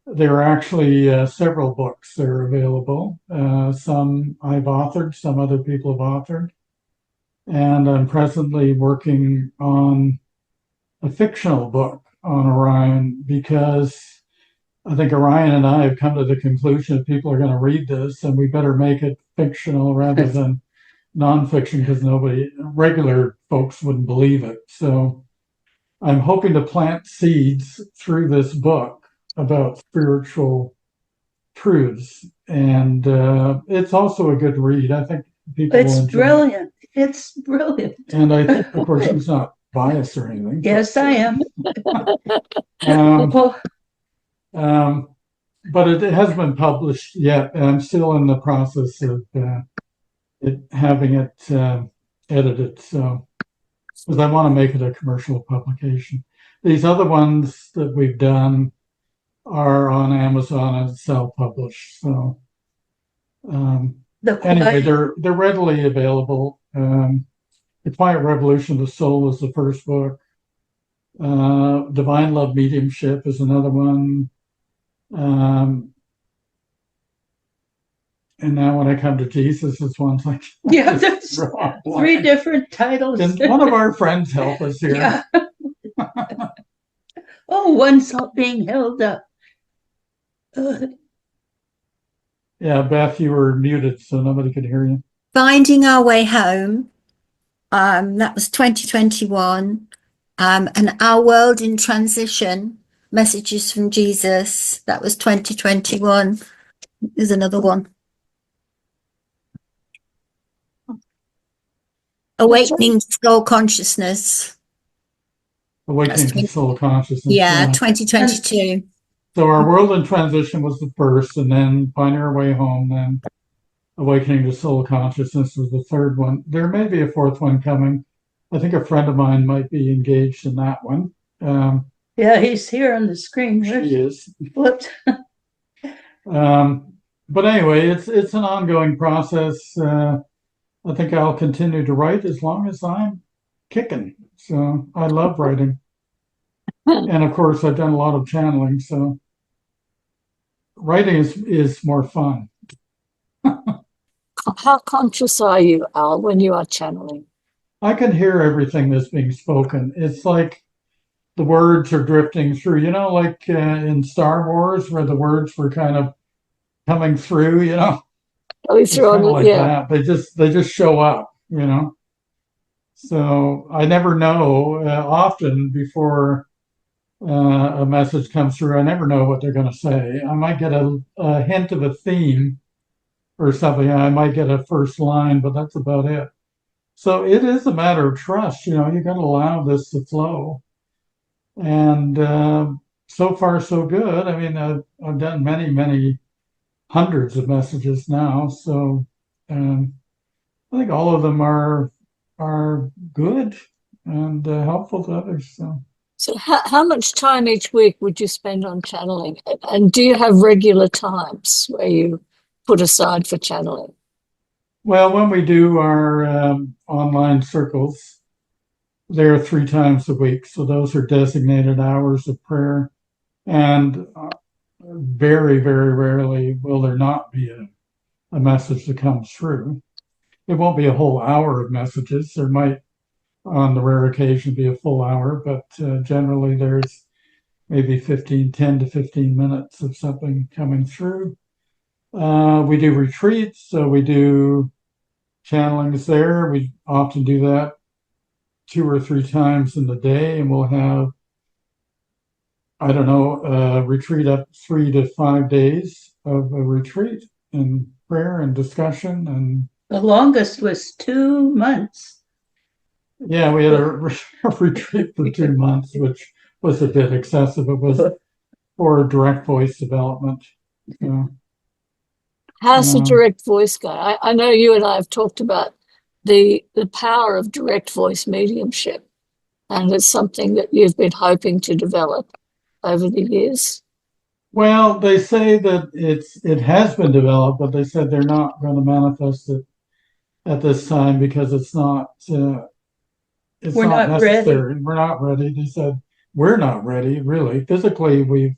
there are actually several books that are available. Some I've authored, some other people have authored, and I'm presently working on a fictional book on Orion, because I think Orion and I have come to the conclusion that people are going to read this, and we better make it fictional rather than nonfiction, because regular folks wouldn't believe it. So I'm hoping to plant seeds through this book about spiritual truths, and it's also a good read. I think people will enjoy brilliant. It's brilliant. And I think, of course, he's not biased or anything. Yes, I am. But it hasn't been published yet, and I'm still in the process of having it edited. So, because I want to make it a commercial publication. These other ones that we've done are on Amazon and self-published. So, anyway, they're readily available. The Quiet Revolution of the Soul is the first book. Divine Love Mediumship is another one. And now when I come to Jesus, it's one like there's 3 different titles. Can one of our friends help us here? Yeah. Oh, one's being held up. Yeah, Beth, you were muted, so nobody could hear you. Finding Our Way Home. That was 2021. And Our World in Transition, Messages from Jesus. That was 2021. There's another one. Awakening Soul Consciousness. Awakening to Soul Consciousness. Yeah, 2022. So Our World in Transition was the first, and then Finding Our Way Home, then Awakening to Soul Consciousness was the third one. There may be a fourth one coming. I think a friend of mine might be engaged in that one. Yeah, he's here on the screen. She is. Whoops. But anyway, it's an ongoing process. I think I'll continue to write as long as I'm kicking. So I love writing. And of course, I've done a lot of channeling, so writing is more fun. How conscious are you, Al, when you are channeling? I can hear everything that's being spoken. It's like the words are drifting through, like in Star Wars, where the words were kind of coming through, It's kind of like that. They just show up, So I never know. Often before a message comes through, I never know what they're going to say. I might get a hint of a theme, or something. I might get a first line, but that's about it. So it is a matter of trust. You got to allow this to flow. And so far, so good. I mean, I've done many, many hundreds of messages now. So I think all of them are good and helpful to others. So how much time each week would you spend on channeling? And do you have regular times where you put aside for channeling? Well, when we do our online circles, they're 3 times a week. So those are designated hours of prayer. And very, very rarely will there not be a message that comes through. It won't be a whole hour of messages. There might, on the rare occasion, be a full hour, but generally there's maybe 10 to 15 minutes of something coming through. We do retreats, so we do channelings there. We often do that 2 or 3 times in the day, and we'll have, I don't know, retreat up 3 to 5 days of a retreat and prayer and discussion. And The longest was 2 months. yeah, we had a retreat for 2 months, which was a bit excessive. It was for direct voice development. How's the direct voice go? I know you and I have talked about the power of direct voice mediumship, and it's something that you've been hoping to develop over the years. Well, they say that it has been developed, but they said they're not going to manifest it at this time because it's not We're not necessary. ready. We're not ready. They said we're not ready, really. Physically, we've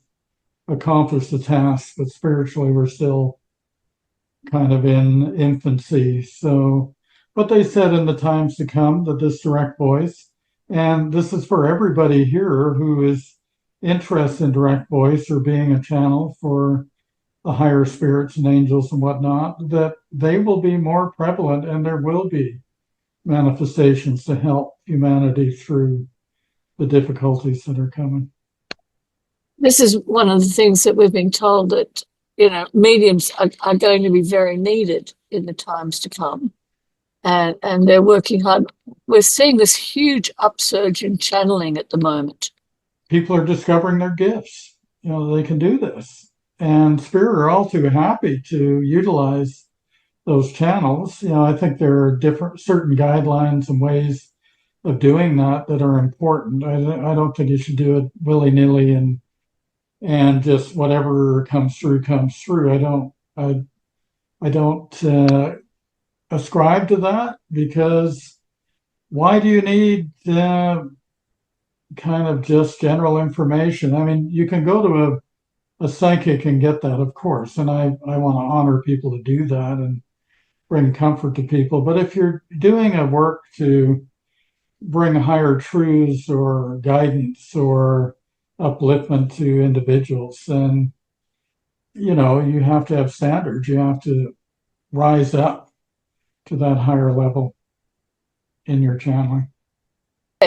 accomplished the task, but spiritually, we're still kind of in infancy. So, but they said in the times to come that this direct voice, and this is for everybody here who is interested in direct voice or being a channel for the higher spirits and angels and whatnot, that they will be more prevalent and there will be manifestations to help humanity through the difficulties that are coming. This is one of the things that we've been told, that mediums are going to be very needed in the times to come, and they're working hard. We're seeing this huge upsurge in channeling at the moment. People are discovering their gifts. They can do this, and Spirit are all too happy to utilize those channels. I think there are certain guidelines and ways of doing that are important. I don't think you should do it willy-nilly and just whatever comes through comes through. I don't ascribe to that, because why do you need kind of just general information? I mean, you can go to a psychic and get that, of course, and I want to honor people to do that and bring comfort to people. But if you're doing a work to bring higher truths or guidance or upliftment to individuals, then you have to have standards. You have to rise up to that higher level in your channeling.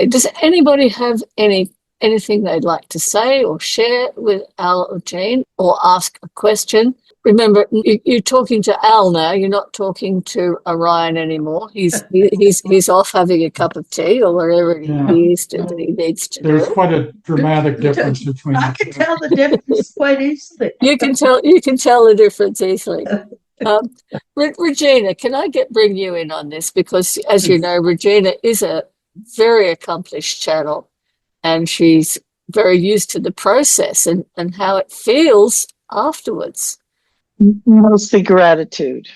Does anybody have anything they'd like to say or share with Al or Jean, or ask a question? Remember, you're talking to Al now. You're not talking to Orion anymore. He's off having a cup of tea or wherever he is that he needs to There's do. quite a dramatic difference between I can tell the difference quite easily. You can tell the difference easily. Regina, can I bring you in on this? Because as you know, Regina is a very accomplished channel, and she's very used to the process and how it feels afterwards. Mostly gratitude,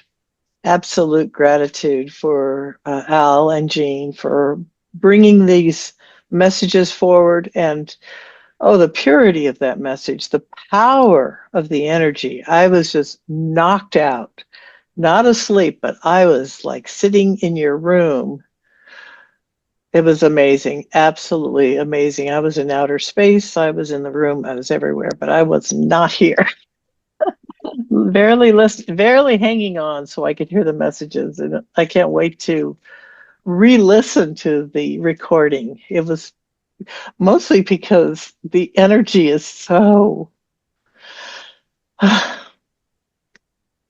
absolute gratitude for Al and Jean for bringing these messages forward, and the purity of that message, the power of the energy. I was just knocked out, not asleep, but I was like sitting in your room. It was amazing, absolutely amazing. I was in outer space, I was in the room, I was everywhere, but I was not here. barely hanging on so I could hear the messages, and I can't wait to re-listen to the recording. It was mostly because the energy is so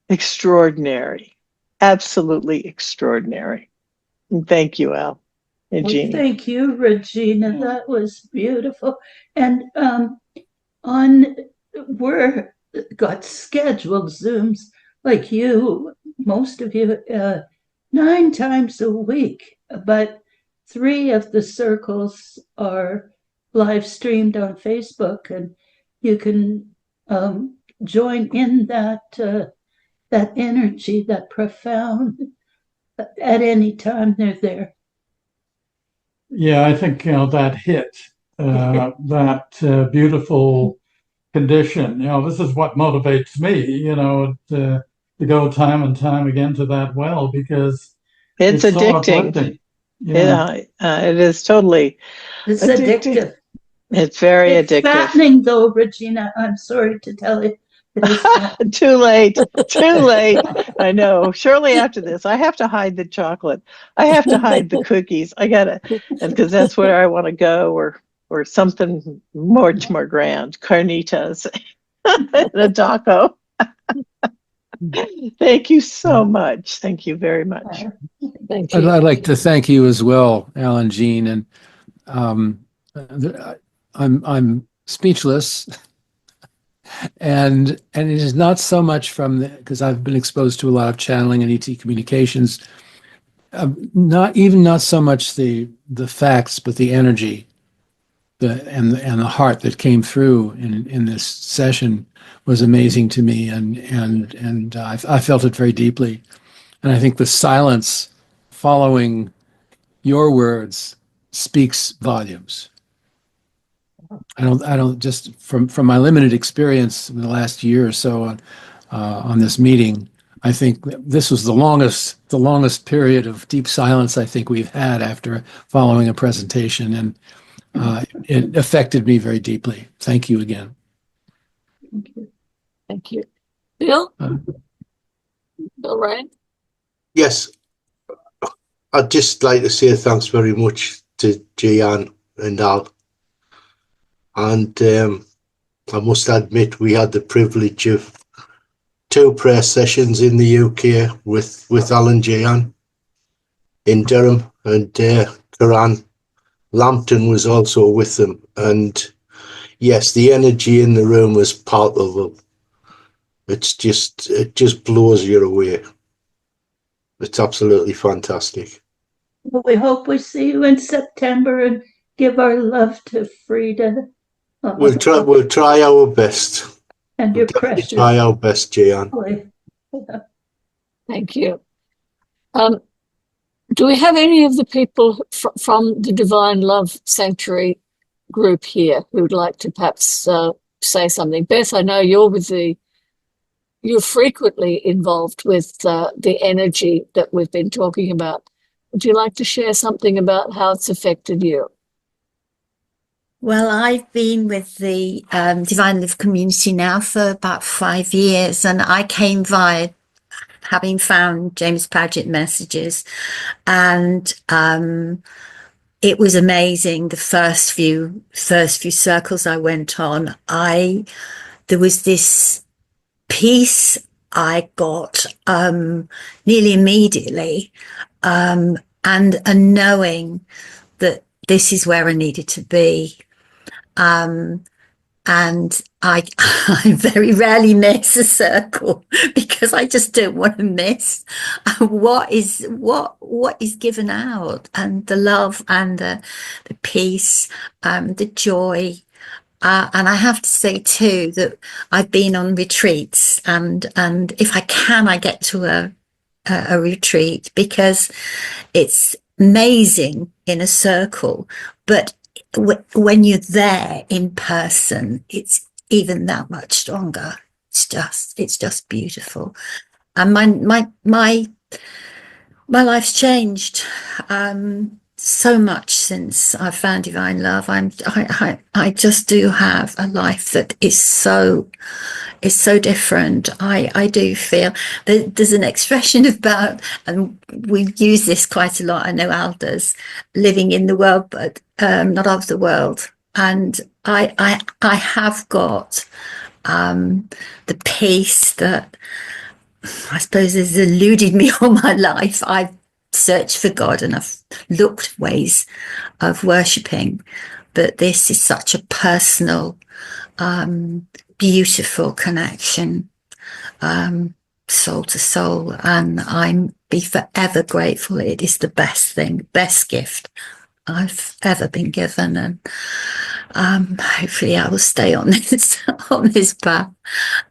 extraordinary, absolutely extraordinary. And thank you, Al and Well, Jeannie. thank you, Regina. That was beautiful. And on we're got scheduled Zooms like you, most of you, 9 times a week, but 3 of the circles are live streamed on Facebook, and you can join in that energy, that profound, at any time they're there. Yeah, I think, that hit, that beautiful condition, this is what motivates me, to go time and time again to that well, because It's it's so addicting. uplifting. Yeah. It is totally It's addicting. addictive. It's very It's addictive. fattening, though, Regina. I'm sorry to tell you. It is fattening. Too late. Too late. I know. Shortly after this, I have to hide the chocolate. I have to hide the cookies. I gotta, because that's where I want to go, or something much more grand. Carnitas, and a taco. Thank you so much. Thank you very much. Thank you. I'd like to thank you as well, Alan, Jean, and I'm speechless, and it is not so much from because I've been exposed to a lot of channeling and ET communications, not so much the facts, but the energy, and the heart that came through in this session was amazing to me, and I felt it very deeply, and I think the silence following your words speaks volumes. I don't just from my limited experience in the last year or so on this meeting, I think this was the longest period of deep silence I think we've had after following a presentation, and it affected me very deeply. Thank you again. Thank you. Bill? Uh, Bill Ryan? Yes, I'd just like to say thanks very much to Gian and Al. And I must admit, we had the privilege of 2 prayer sessions in the UK with Al and Gian in Durham, and Karan Lampton was also with them. And yes, the energy in the room was palpable. It just blows you away. It's absolutely fantastic. Well, we hope we see you in September and give our love to Frida. We'll try our best. And We'll your precious. try our best, Jan. Thank you. Do we have any of the people from the Divine Love Sanctuary group here who would like to perhaps say something? Beth, I know you're frequently involved with the energy that we've been talking about. Would you like to share something about how it's affected you? Well, I've been with the Divine Love community now for about 5 years, and I came via having found James Paget messages, and it was amazing. The first few circles I went on, there was this peace I got nearly immediately, and a knowing that this is where I needed to be. And I very rarely miss a circle because I just don't want to miss what is given out, and the love and the peace, the joy. And I have to say too that I've been on retreats, and if I can, I get to a retreat because it's amazing in a circle, but when you're there in person, it's even that much stronger. It's just beautiful, and my life's changed so much since I found Divine Love. I just do have a life that is so different. I do feel that there's an expression about, and we use this quite a lot, I know Al does, living in the world but not of the world. And I have got the peace that I suppose has eluded me all my life. I've searched for God and I've looked ways of worshipping, but this is such a personal, beautiful connection, soul to soul, and I'm be forever grateful. It is the best thing, best gift I've ever been given, and hopefully I will stay on this on this path,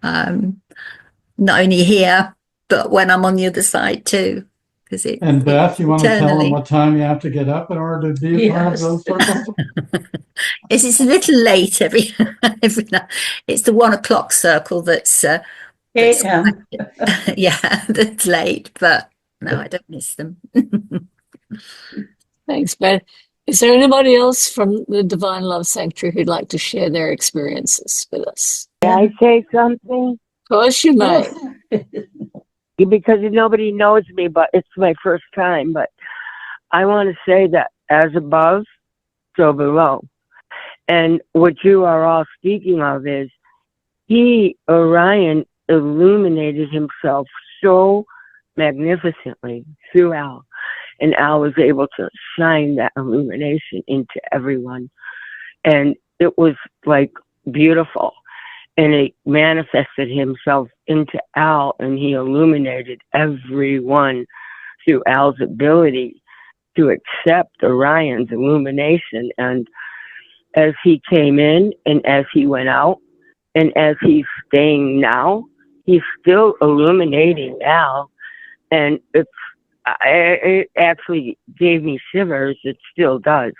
not only here but when I'm on the other side too, because And Beth, you want to tell them eternally. what time you have to get up in order to be a part of those circles? It's a little late every night. It's the 1 o'clock circle that's AM. yeah, that's late, but no, I don't miss them. Thanks, Ben. Is there anybody else from the Divine Love Sanctuary who'd like to share their experiences with us? Can I say something? Of course you may. Because nobody knows me, but it's my first time. But I want to say that as above, so below. And what you are all speaking of is Orion, illuminated himself so magnificently through Al. And Al was able to shine that illumination into everyone. And it was like beautiful. And it manifested himself into Al, and he illuminated everyone through Al's ability to accept Orion's illumination. And as he came in and as he went out and as he's staying now, he's still illuminating Al. And it actually gave me shivers. It still does.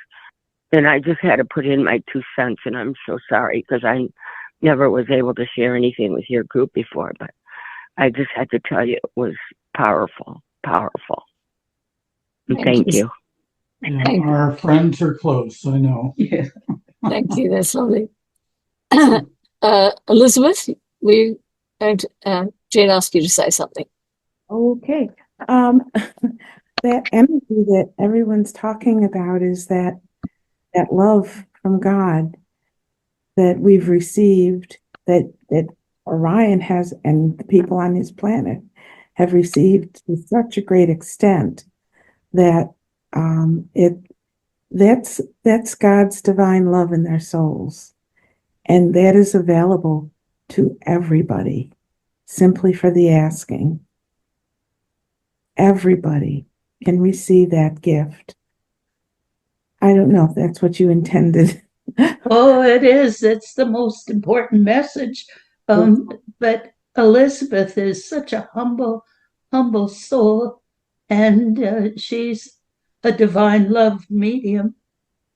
And I just had to put in my 2 cents, and I'm so sorry because I never was able to share anything with your group before, but I just had to tell you it was powerful, powerful. Thank you. Yeah, our friends are close, I know. Yeah. Thank you. That's lovely. Elizabeth, Jane asked you to say something. Okay. That energy that everyone's talking about is that love from God that we've received, that Orion has, and the people on his planet have received to such a great extent that that's God's divine love in their souls, and that is available to everybody simply for the asking. Everybody can receive that gift. I don't know if that's what you intended. Oh, it is. It's the most important message. But Elizabeth is such a humble soul, and she's a divine love medium.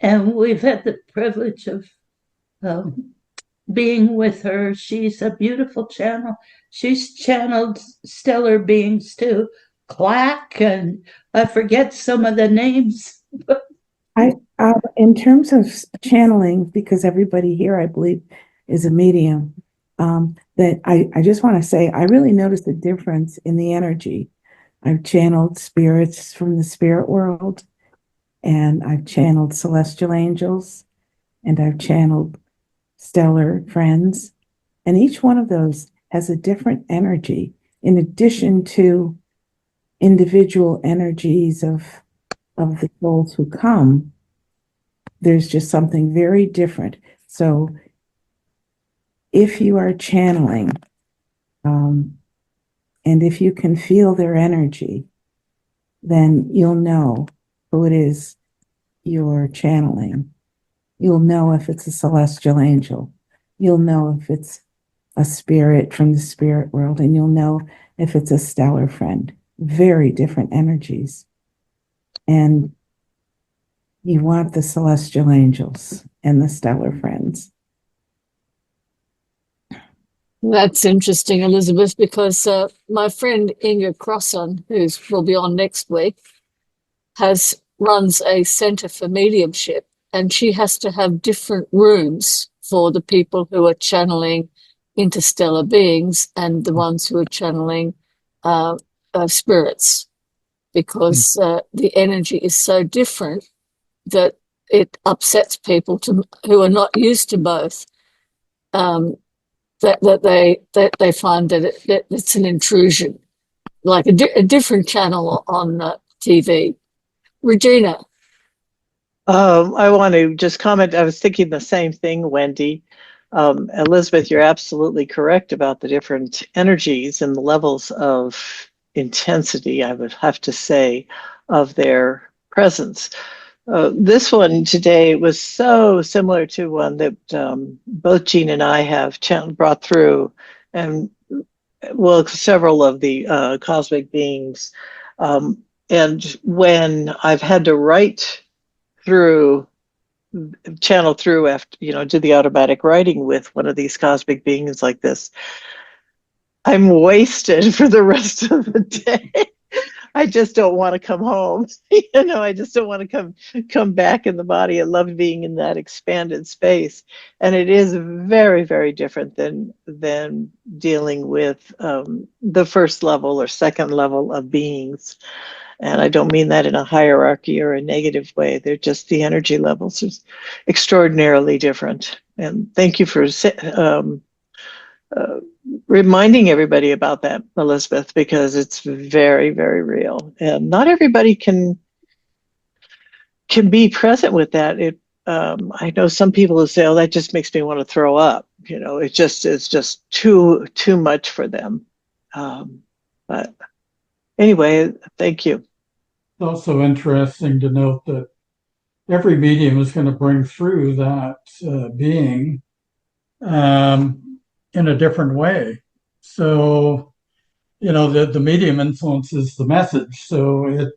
And we've had the privilege of being with her. She's a beautiful channel. She's channeled stellar beings too. Clack, and I forget some of the names. In terms of channeling, because everybody here, I believe, is a medium, that I just want to say, I really noticed a difference in the energy. I've channeled spirits from the spirit world, and I've channeled celestial angels, and I've channeled stellar friends, and each one of those has a different energy in addition to individual energies of the souls who come. There's just something very different. So if you are channeling, and if you can feel their energy, then you'll know who it is you're channeling. You'll know if it's a celestial angel. You'll know if it's a spirit from the spirit world, and you'll know if it's a stellar friend. Very different energies. And you want the celestial angels and the stellar friends. That's interesting, Elizabeth, because my friend Inga Crossan, who will be on next week, runs a center for mediumship, and she has to have different rooms for the people who are channeling interstellar beings and the ones who are channeling spirits, because the energy is so different that it upsets people who are not used to both. they find that it's an intrusion, like a different channel on TV. Regina. I want to just comment. I was thinking the same thing, Wendy. Elizabeth, you're absolutely correct about the different energies and the levels of intensity, I would have to say, of their presence. This one today was so similar to one that both Jean and I have brought through, and well, several of the cosmic beings. And when I've had to write through, channel through after, do the automatic writing with one of these cosmic beings like this, I'm wasted for the rest of the day. I just don't want to come home. I just don't want to come back in the body. I love being in that expanded space. And it is very, very different than dealing with the first level or second level of beings. And I don't mean that in a hierarchy or a negative way. They're just, the energy levels are extraordinarily different. And thank you for reminding everybody about that, Elizabeth, because it's very, very real. And not everybody can be present with that. I know some people who say, "Oh, that just makes me want to throw up." It's just too much for them. But anyway, thank you. It's also interesting to note that every medium is going to bring through that being in a different way. So, the medium influences the message. So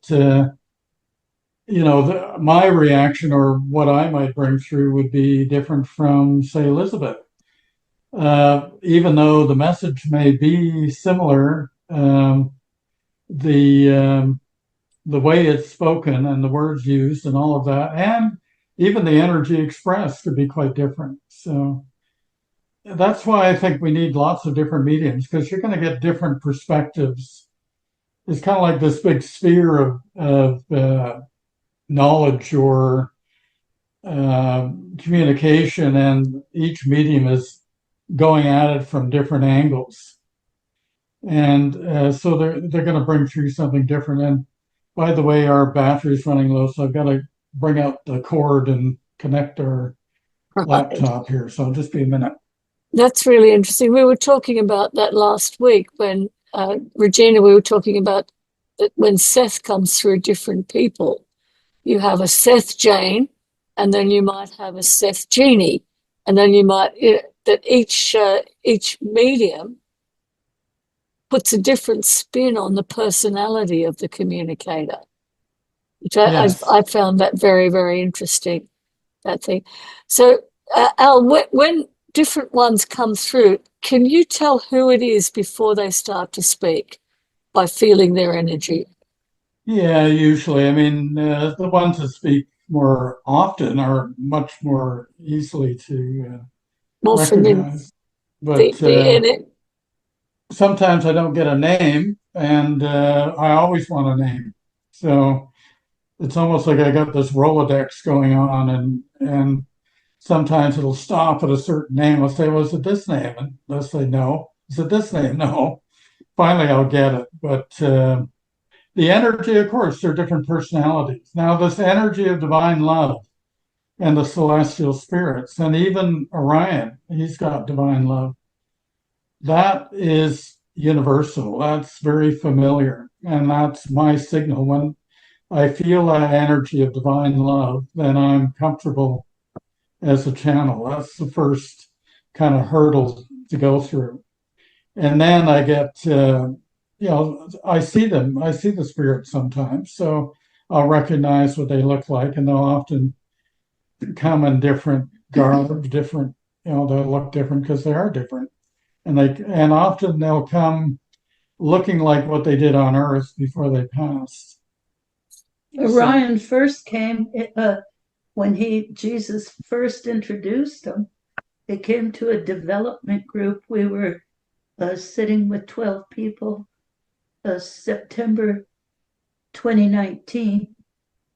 my reaction or what I might bring through would be different from, say, Elizabeth. Even though the message may be similar, the way it's spoken and the words used and all of that, and even the energy expressed could be quite different. So that's why I think we need lots of different mediums, because you're going to get different perspectives. It's kind of like this big sphere of knowledge or communication, and each medium is going at it from different angles. And so they're going to bring through something different. And by the way, our battery's running low, so I've got to bring out the cord and connect our laptop here. So just be a minute. That's really interesting. We were talking about that last week when, Regina, we were talking about that when Seth comes through different people. You have a Seth Jane, and then you might have a Seth Genie, and then you might, that each medium puts a different spin on the personality of the communicator. Which Yes. I found that very, very interesting, that thing. So, Al, when different ones come through, can you tell who it is before they start to speak by feeling their energy? Yeah, usually. I mean, the ones that speak more often are much more easily to More familiar. recognize. But sometimes I don't get a name, and I always want a name. So it's almost like I got this Rolodex going on, and sometimes it'll stop at a certain name. I'll say, "Was it this name?" And they'll say, "No." Is it this name? No. Finally, I'll get it. But the energy, of course, they're different personalities. Now, this energy of divine love and the celestial spirits, and even Orion, he's got divine love. That is universal. That's very familiar. And that's my signal. When I feel that energy of divine love, then I'm comfortable as a channel. That's the first kind of hurdle to go through. And then I get, I see them. I see the spirits sometimes. So I'll recognize what they look like, and they'll often come in different garb, different, they'll look different because they are different. And often they'll come looking like what they did on Earth before they passed. Orion first came when Jesus first introduced him. They came to a development group. We were sitting with 12 people, September 2019,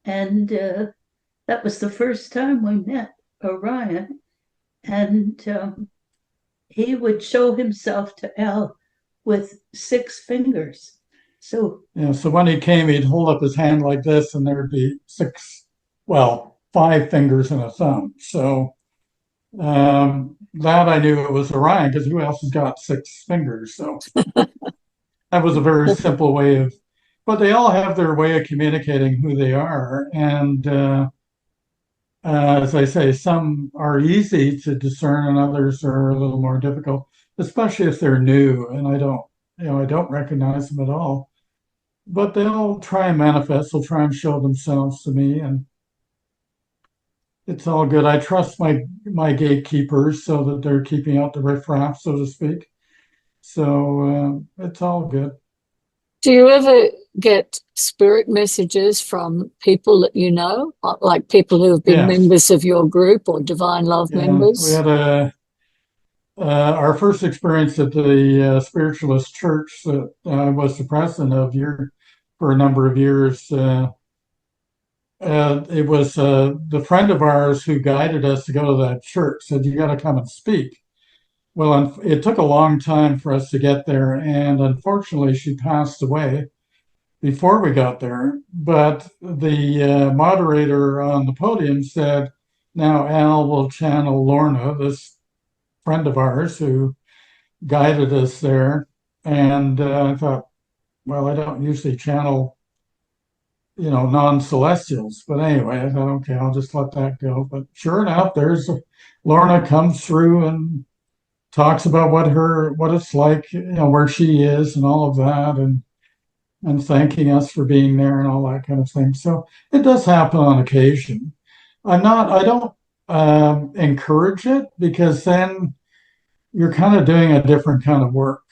and that was the first time we met Orion. And he would show himself to Al with 6 fingers. So Yeah, so when he came, he'd hold up his hand like this, and there'd be 5 fingers and a thumb. So that I knew it was Orion, because who else has got 6 fingers? So that was a very simple way of, but they all have their way of communicating who they are. And as I say, some are easy to discern and others are a little more difficult, especially if they're new and I don't recognize them at all. But they'll try and manifest, they'll try and show themselves to me, and it's all good. I trust my gatekeepers so that they're keeping out the riffraff, so to speak. So it's all good. Do you ever get spirit messages from people that you know, like people who have been Yes. members of your group or Divine Love Yeah, members? we had our first experience at the spiritualist church that I was the president of for a number of years. It was the friend of ours who guided us to go to that church said, "You got to come and speak." Well, it took a long time for us to get there, and unfortunately, she passed away before we got there. But the moderator on the podium said, "Now Al will channel Lorna, this friend of ours who guided us there." And I thought, well, I don't usually channel, non-celestials. But anyway, I thought, okay, I'll just let that go. But sure enough, there's Lorna comes through and talks about what it's like, where she is and all of that, and thanking us for being there and all that kind of thing. So it does happen on occasion. I don't encourage it, because then you're kind of doing a different kind of work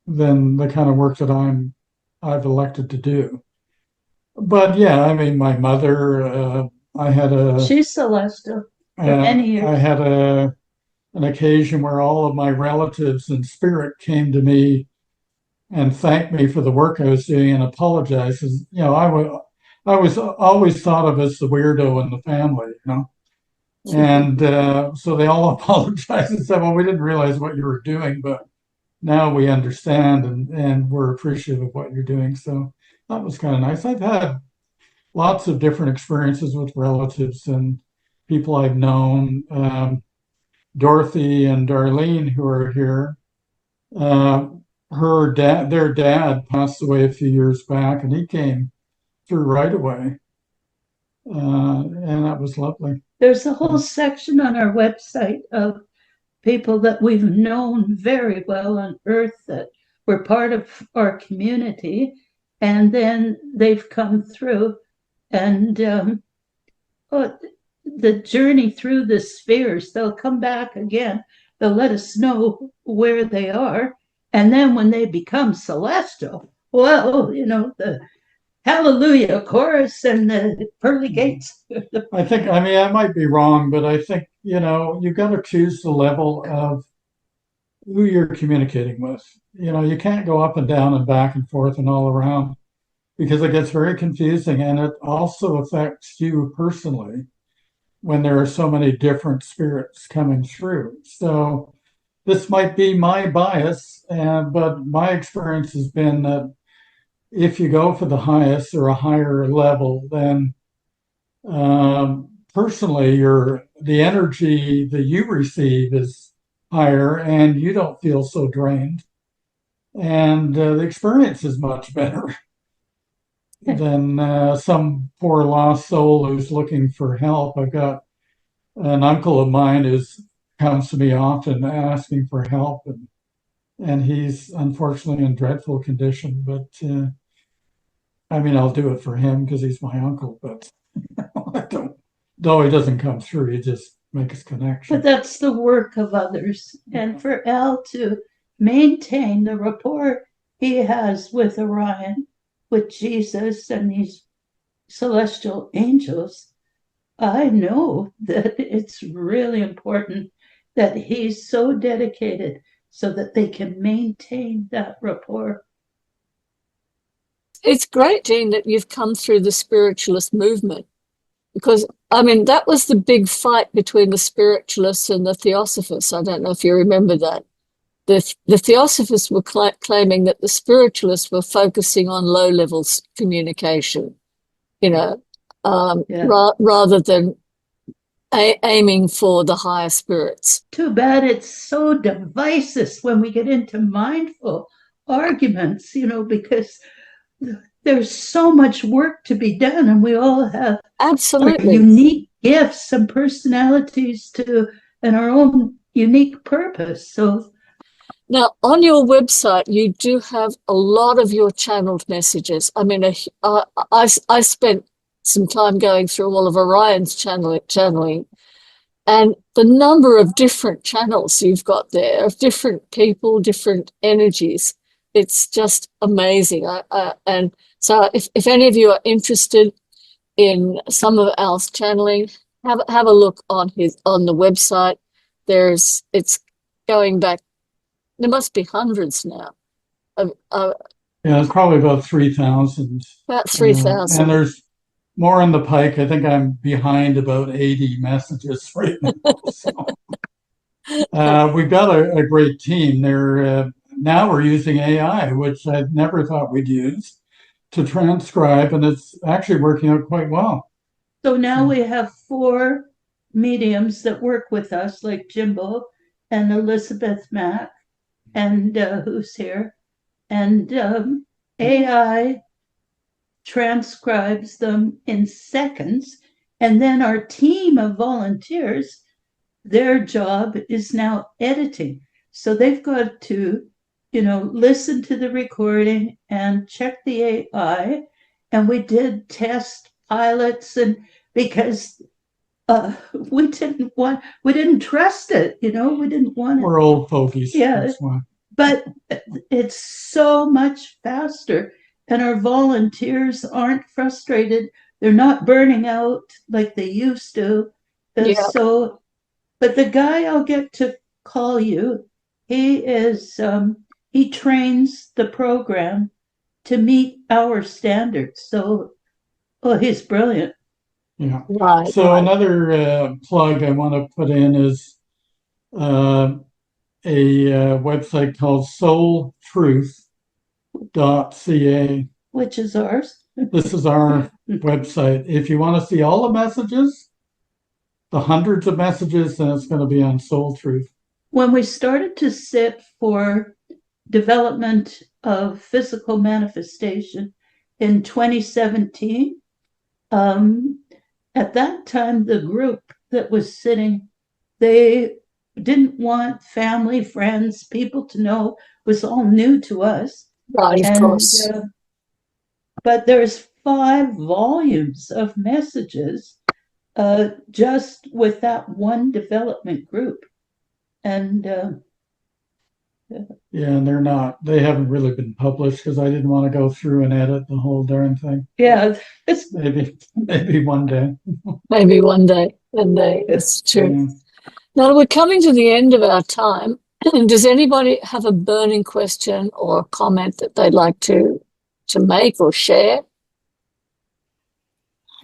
than the kind of work that I've elected to do. But yeah, I mean, my mother, she's celestial for many years. I had an occasion where all of my relatives in spirit came to me and thanked me for the work I was doing and apologized. I was always thought of as the weirdo in the family, and so they all apologized and said, "Well, we didn't realize what you were doing, but now we understand, and we're appreciative of what you're doing." So that was kind of nice. I've had lots of different experiences with relatives and people I've known. Dorothy and Darlene, who are here, their dad passed away a few years back, and he came through right away, and that was lovely. There's a whole section on our website of people that we've known very well on Earth that were part of our community, and then they've come through, and the journey through the spheres, they'll come back again, they'll let us know where they are, and then when they become celestial, well, the hallelujah chorus and the pearly gates. I mean, I might be wrong, but I think, you've got to choose the level of who you're communicating with. You can't go up and down and back and forth and all around, because it gets very confusing, and it also affects you personally when there are so many different spirits coming through. So this might be my bias, but my experience has been that if you go for the highest or a higher level, then personally, the energy that you receive is higher, and you don't feel so drained, and the experience is much better than some poor lost soul who's looking for help. I've got an uncle of mine who comes to me often asking for help, and he's unfortunately in dreadful condition. But I mean, I'll do it for him because he's my uncle. But I don't. Though he doesn't come through, he just makes connection. But that's the work of others, and for Al to maintain the rapport he has with Orion, with Jesus and these celestial angels, I know that it's really important that he's so dedicated so that they can maintain that rapport. It's great, Jean, that you've come through the spiritualist movement, because I mean that was the big fight between the spiritualists and the theosophists. I don't know if you remember that. The theosophists were claiming that the spiritualists were focusing on low levels communication, you know, rather than aiming for the higher spirits. Too bad it's so divisive when we get into mindful arguments, because there's so much work to be done, and we all have Absolutely unique gifts and personalities and our own unique purpose. So now on your website, you do have a lot of your channeled messages. I mean, I spent some time going through all of Orion's channeling, and the number of different channels you've got there of different people, different energies. It's just amazing. And so if any of you are interested in some of Al's channeling, have a look on the website. It's going back, there must be hundreds now. Yeah, it's probably about 3,000. About 3,000. And there's more in the pike. I think I'm behind about 80 messages right now. So, we've got a great team. Now we're using AI, which I never thought we'd use, to transcribe, and it's actually working out quite well. So now we have 4 mediums that work with us, like Jimbo and Elizabeth Mack, and who's here, and AI transcribes them in seconds, and then our team of volunteers, their job is now editing. So they've got to, listen to the recording and check the AI. And we did test pilots, and because we didn't trust it, we didn't want it. We're old fogies. Yeah. That's why. But it's so much faster, and our volunteers aren't frustrated. They're not burning out like they used to. Yeah. So, but the guy I'll get to call you, he trains the program to meet our standards. So, he's brilliant. Yeah. Right. So another plug I want to put in is a website called soultruth.ca. Which is ours. This is our website. If you want to see all the messages, the hundreds of messages, then it's going to be on Soul Truth. When we started to sit for development of physical manifestation in 2017, at that time, the group that was sitting, they didn't want family, friends, people to know. It was all new to us. Right, of course. But there's 5 volumes of messages just with that one development group. And and they haven't really been published because I didn't want to go through and edit the whole darn thing. Yeah, Maybe one day. Maybe one day. It's true. Yeah. Now we're coming to the end of our time. Does anybody have a burning question or a comment that they'd like to make or share?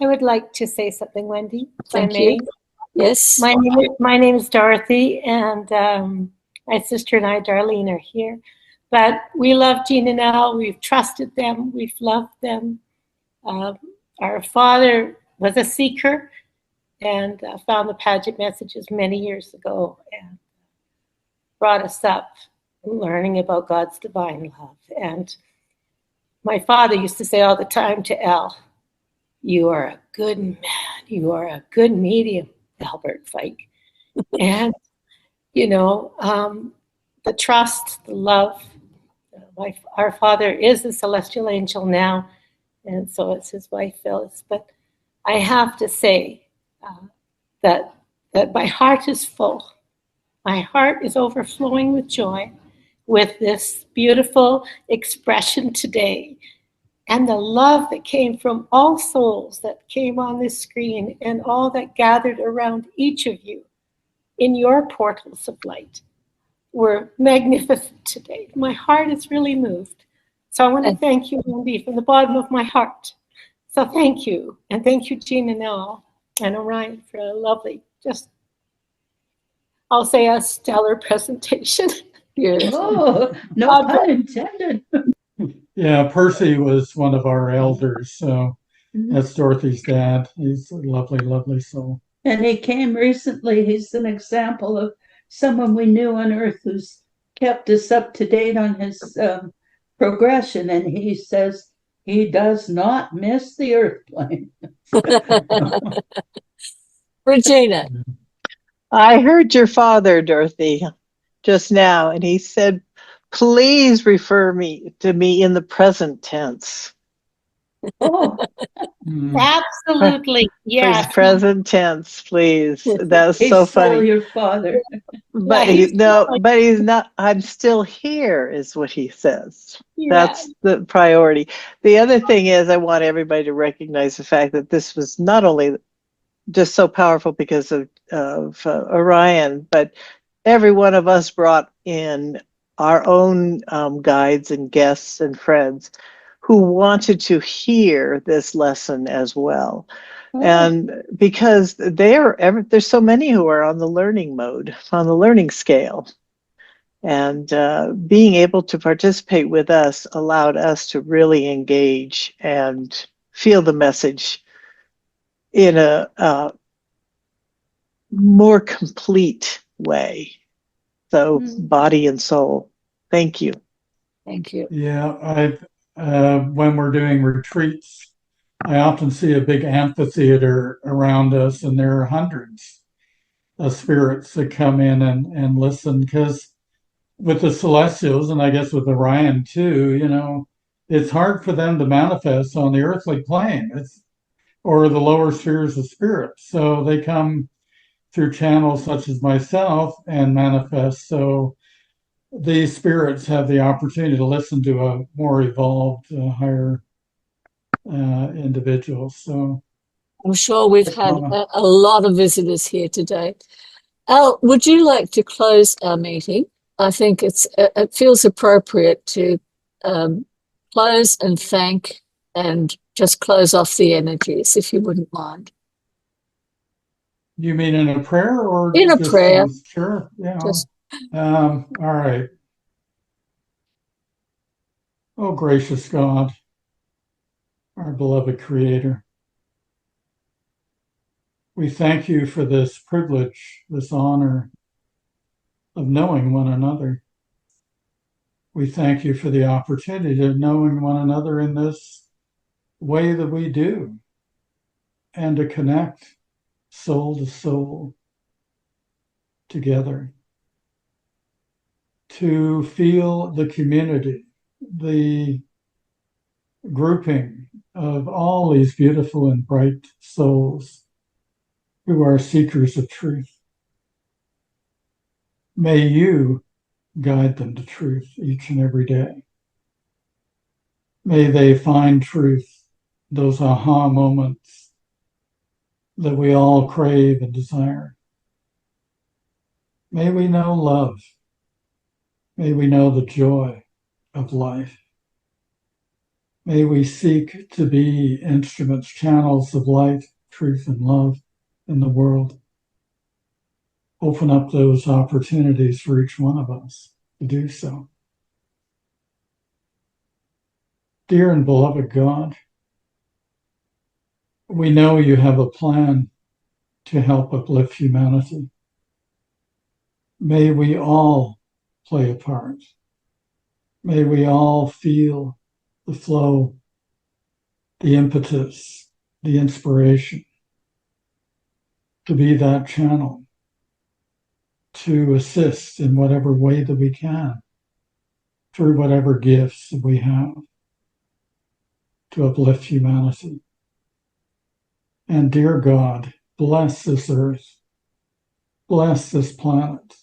I would like to say something, Wendy. Thank you. Yes. My name is Dorothy, and my sister and I, Darlene, are here. But we love Jean and Al. We've trusted them. We've loved them. Our father was a seeker and found the Paget messages many years ago and brought us up learning about God's divine love. And my father used to say all the time to Al, "You are a good man. You are a good medium, Albert Fike." And, the trust, the love. Our father is a celestial angel now, and so is his wife, Phyllis. But I have to say that my heart is full. My heart is overflowing with joy with this beautiful expression today. And the love that came from all souls that came on this screen and all that gathered around each of you in your portals of light were magnificent today. My heart is really moved. So I want to thank you, Wendy, from the bottom of my heart. So thank you. And thank you, Jean and Al. and Orion for a lovely, just, I'll say a stellar presentation. Yes. Oh, no pun intended. Yeah, Percy was one of our elders, so Mhm. that's Dorothy's dad. He's a lovely, lovely soul. And he came recently. He's an example of someone we knew on Earth who's kept us up to date on his progression. And he says he does not miss the Earth plane. Regina. I heard your father, Dorothy, just now, and he said, please refer to me in the present tense. Oh, Absolutely, yes. Present tense, please. That's he's so still funny. your father. But Yeah, he's but he's not. I'm still here, is what he says. Yeah. That's the priority. The other thing is, I want everybody to recognize the fact that this was not only just so powerful because of Orion, but every one of us brought in our own guides and guests and friends who wanted to hear this lesson as well. And because there's so many who are on the learning mode, on the learning scale. And being able to participate with us allowed us to really engage and feel the message in a more complete way. So body and soul. Thank you. Thank you. Yeah, when we're doing retreats, I often see a big amphitheater around us, and there are hundreds of spirits that come in and listen. Because with the celestials, and I guess with Orion too, it's hard for them to manifest on the earthly plane. Or the lower spheres of spirit. So they come through channels such as myself and manifest. So these spirits have the opportunity to listen to a more evolved, higher individual. So I'm sure we've had a lot of visitors here today. Al, would you like to close our meeting? I think it feels appropriate to close and thank and just close off the energies, if you wouldn't mind. You mean in a prayer or In a just prayer. Sure. Yeah. Just all right. Oh, gracious God, our beloved Creator, we thank you for this privilege, this honor of knowing one another. We thank you for the opportunity of knowing one another in this way that we do, and to connect soul to soul together, to feel the community, the grouping of all these beautiful and bright souls who are seekers of truth. May you guide them to truth each and every day. May they find truth, those aha moments that we all crave and desire. May we know love. May we know the joy of life. May we seek to be instruments, channels of light, truth, and love in the world. Open up those opportunities for each one of us to do so. Dear and beloved God, we know you have a plan to help uplift humanity. May we all play a part. May we all feel the flow, the impetus, the inspiration to be that channel, to assist in whatever way that we can, through whatever gifts that we have, to uplift humanity. And dear God, bless this earth, bless this planet,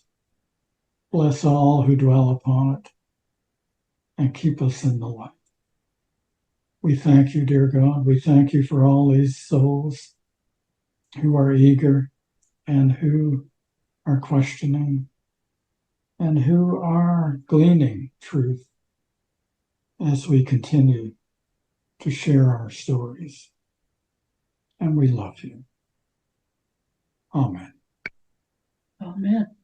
bless all who dwell upon it, and keep us in the light. We thank you, dear God. We thank you for all these souls who are eager and who are questioning and who are gleaning truth as we continue to share our stories. And we love you. Amen. Amen.